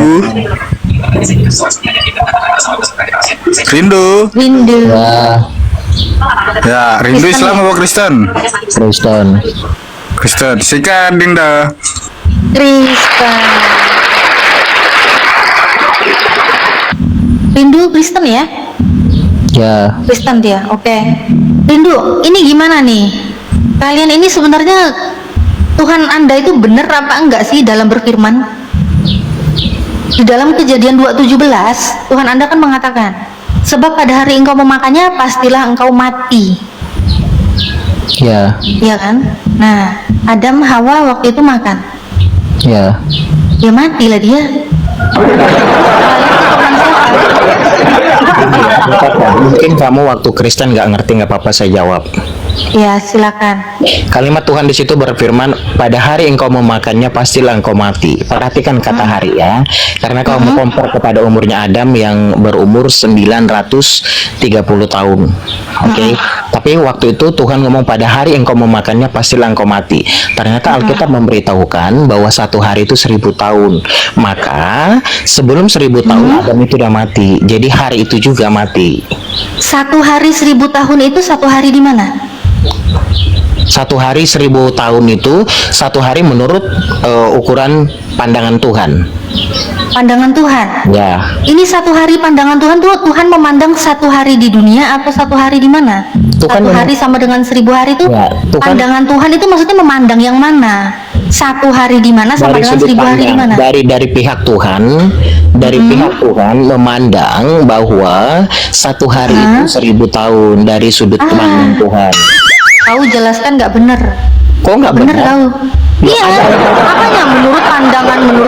Rindu. Rindu. Ya, Rindu Kristen Islam ya? apa Kristen? Kristen. Kristen. Sikat Dinda. Kristen. Rindu Kristen ya? Ya. Kristen dia, oke. Rindu, ini gimana nih? Kalian ini sebenarnya Tuhan Anda itu benar apa enggak sih dalam berfirman? Di dalam Kejadian 2:17, Tuhan Anda kan mengatakan, sebab pada hari engkau memakannya, pastilah engkau mati. Ya. Iya kan? Nah, Adam Hawa waktu itu makan. Ya. Ya matilah dia. Mungkin kamu waktu Kristen nggak ngerti, nggak apa-apa saya jawab. Ya silakan. Kalimat Tuhan di situ berfirman, pada hari engkau memakannya pastilah engkau mati. Perhatikan kata hari ya, karena kau mau compare kepada umurnya Adam yang berumur 930 tahun. Oke. Tapi waktu itu Tuhan ngomong pada hari engkau memakannya pastilah engkau mati. Ternyata Alkitab memberitahukan bahwa satu hari itu 1000 tahun. Maka sebelum 1000 tahun Adam itu udah mati. Jadi hari itu juga mati. Satu hari 1000 tahun itu satu hari di mana? Satu hari 1000 tahun itu satu hari menurut ukuran pandangan Tuhan. Pandangan Tuhan. Ya. Ini satu hari pandangan Tuhan tuh, Tuhan memandang satu hari di dunia atau satu hari di mana? Tuhan satu hari sama dengan 1000 hari itu Ya, Tuhan- pandangan Tuhan itu maksudnya memandang yang mana? Satu hari di mana sama dengan 1000 hari di mana? Dari pihak Tuhan, dari pihak Tuhan memandang bahwa satu hari itu 1000 tahun dari sudut pandang Tuhan. Kau jelaskan nggak bener. Kok nggak bener? Kau. Iya, makanya menurut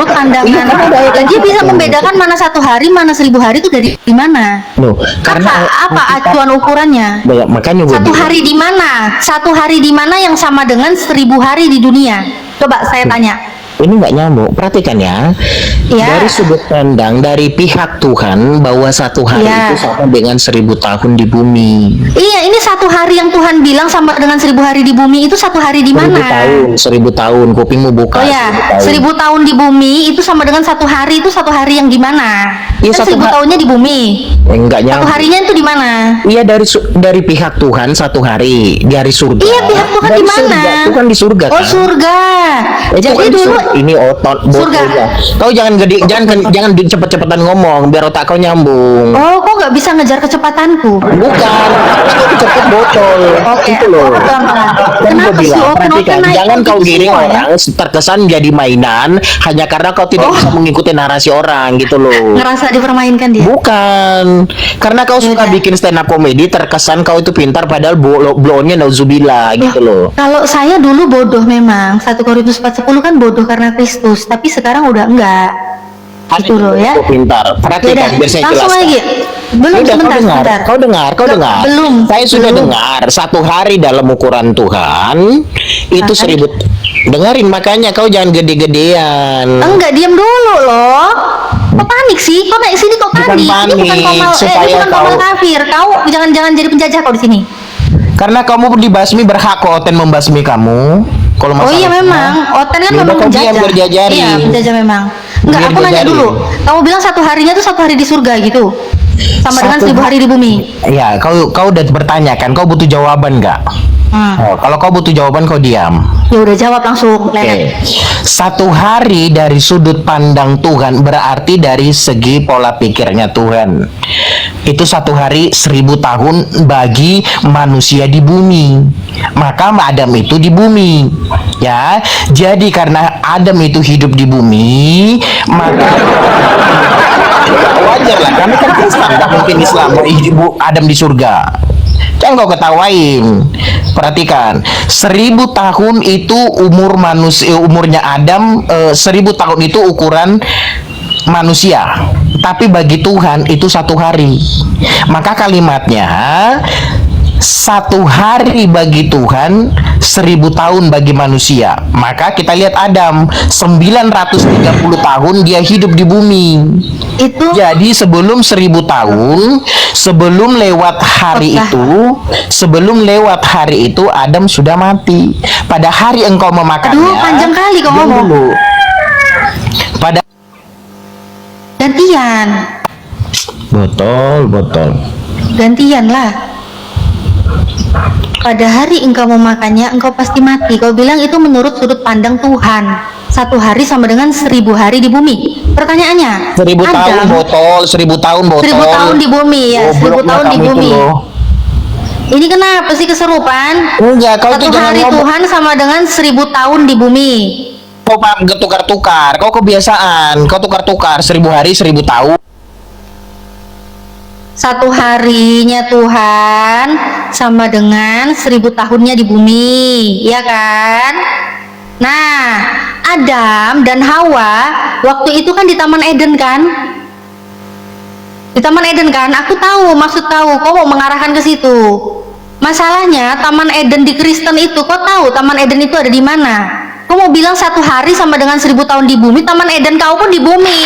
pandangan, Iya, kan ada ayat dia yang bisa betul. membedakan mana satu hari, mana 1000 hari itu dari mana? Loh, karena Apa acuan ukurannya? Ya, makanya gue Satu bilang. hari di mana? Satu hari di mana yang sama dengan 1000 hari di dunia? Coba saya tanya. Ini nggak nyambung. Perhatikan ya. Ya. Dari sudut pandang dari pihak Tuhan bahwa satu hari Ya. itu sama dengan 1000 tahun di bumi. Iya, ini satu hari yang Tuhan bilang sama dengan 1000 hari di bumi itu satu hari di 1000 mana? tahun, 1000 tahun. Kupingmu buka. Oh ya, 1000 tahun di bumi itu sama dengan satu hari itu satu hari yang di mana? Iya, Kan satu 1000 tahunnya di bumi. Enggak Satu nyambung. harinya itu di mana? Iya, dari pihak Tuhan satu hari dari surga. Iya, pihak Tuhan Dari di mana? surga. Tuhan di surga Oh, kan? surga. Jadi Jadi dulu ini otot Surga. botol ya. Kau jangan jangan cepet-cepetan ngomong biar otak kau nyambung. Oh, kok nggak bisa ngejar kecepatanku? Bukan, itu cepet botol. Oke, Itu loh. pelan-pelan. Dan gue Kenapa sih bilang, open perhatikan, naik jangan gitu kau giring semua, ya? orang terkesan jadi mainan hanya karena kau tidak bisa mengikuti narasi orang gitu loh. Ngerasa dipermainkan dia? Bukan, karena kau suka bikin stand up komedi terkesan kau itu pintar padahal blow-nya nauzubillah gitu loh. Kalau saya dulu bodoh memang, 1 Korintus 4:10 kan bodoh karena Kristus, tapi sekarang udah enggak. Gitu loh ya. Kau pintar. Perhatikan Yaudah, biar saya langsung jelaskan. lagi. Belum, Udah, sebentar, sebentar. Kau dengar. Belum. Saya sudah Belum. dengar. Satu hari dalam ukuran Tuhan itu 1000. Dengerin, makanya kau jangan gede-gedean. Enggak, diam dulu loh. Kok panik sih? Kok naik sini kok Bukan panik? Ini bukan panik, komal, supaya ini bukan komal kau- kafir. Kau jangan di penjajah kau di sini. Karena kamu dibasmi berhak kok Oten membasmi kamu. Kalau Oh iya memang, Oten kan Ya memang udah, kau diam, penjajah. berjajari. Iya, penjajah memang. Enggak, Biar aku nanya berjari. dulu. Kamu bilang satu harinya tuh satu hari di surga gitu. Sama dengan 1000 hari di bumi. Ya, kau udah bertanya kan, kau butuh jawaban nggak? Oh, kalau kau butuh jawaban kau diam. Ya udah jawab langsung. Oke. Satu hari dari sudut pandang Tuhan berarti dari segi pola pikirnya Tuhan. Itu satu hari 1000 tahun bagi manusia di bumi. Maka Adam itu di bumi. Ya, jadi karena Adam itu hidup di bumi, maka wajar lah. Kami kan Kristen, nggak mungkin Islam mau Adam di surga. Kan kau ketawain. Perhatikan, 1000 tahun itu umur manusia, umurnya Adam, 1000 tahun itu ukuran manusia. Tapi bagi Tuhan itu 1 hari. Maka kalimatnya, 1 hari bagi Tuhan, 1000 tahun bagi manusia. Maka kita lihat Adam, 930 tahun dia hidup di bumi. Itu Jadi sebelum 1000 tahun, sebelum lewat hari itu, Adam sudah mati. Pada hari engkau memakannya. Aduh, panjang kali kau diam ngomong. dulu. Pada gantian. botol. Gantian lah. Pada hari engkau memakannya, engkau pasti mati. Kau bilang itu menurut sudut pandang Tuhan. 1 hari sama dengan 1000 hari di bumi. Pertanyaannya, 1000 tahun Adam, botol, 1000 tahun botol. 1000 tahun di bumi ya, 1000 tahun di kamu itu bumi. loh. Ini kenapa sih keserupan? Enggak, kau 1 tuh jangan hari ngomong. Tuhan sama dengan 1000 tahun di bumi. Kau paham tukar-tukar, kau kebiasaan, kau tukar-tukar 1000 hari 1000 tahun. 1 harinya Tuhan sama dengan 1000 tahunnya di bumi, ya kan? Nah, Adam dan Hawa waktu itu kan di Taman Eden kan? Di Taman Eden kan? Aku tahu, maksud tahu, kau mau mengarahkan ke situ. Masalahnya Taman Eden di Kristen itu, kau tahu Taman Eden itu ada di mana? Kau mau bilang 1 hari sama dengan 1000 tahun di bumi, Taman Eden kau pun di bumi.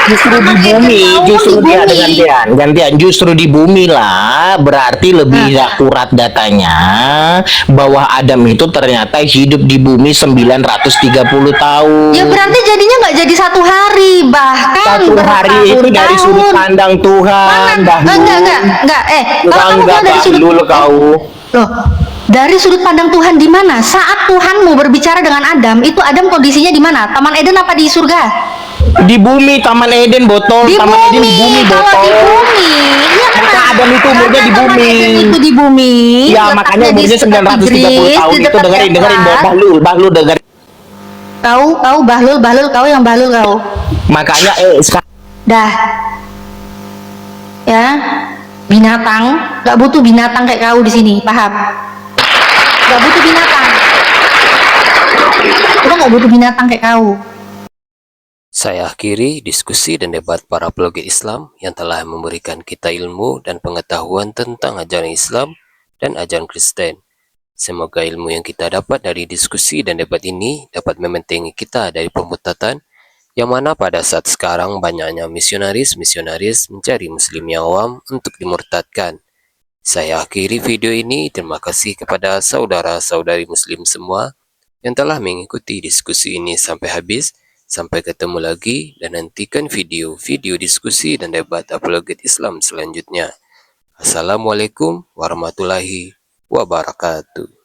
Justru di bumi, justru dia ada gantian, justru di bumi lah, berarti lebih akurat datanya bahwa Adam itu ternyata hidup di bumi 930 tahun. Ya berarti jadinya nggak jadi 1 hari, bahkan 1 hari itu dari sudut pandang Tuhan. Enggak. Kalau kamu bilang dari sudut loh, dari sudut pandang Tuhan di mana? Saat Tuhan mau berbicara dengan Adam, itu Adam kondisinya di mana? Taman Eden apa di surga? Di bumi, Taman Eden botol, Di Taman Eden di bumi kalau botol. di bumi, iya kan? Maka Adam itu umurnya di Taman bumi. Eden itu di bumi. Ya makanya umurnya 930 tahun itu dengerin Bahlul dengerin. Kau Bahlul kau yang Bahlul kau. Makanya Dah. Ya. Binatang, nggak butuh binatang kayak kau di sini, paham? Nggak butuh binatang. Kita nggak butuh binatang kayak kau. Saya akhiri diskusi dan debat para peloget Islam yang telah memberikan kita ilmu dan pengetahuan tentang ajaran Islam dan ajaran Kristen. Semoga ilmu yang kita dapat dari diskusi dan debat ini dapat membentengi kita dari pemutatan yang mana pada saat sekarang banyaknya misionaris mencari muslim yang awam untuk dimurtadkan. Saya akhiri video ini. Terima kasih kepada saudara-saudari muslim semua yang telah mengikuti diskusi ini sampai habis. Sampai ketemu lagi dan nantikan video-video diskusi dan debat apologet Islam selanjutnya. Assalamualaikum warahmatullahi wabarakatuh.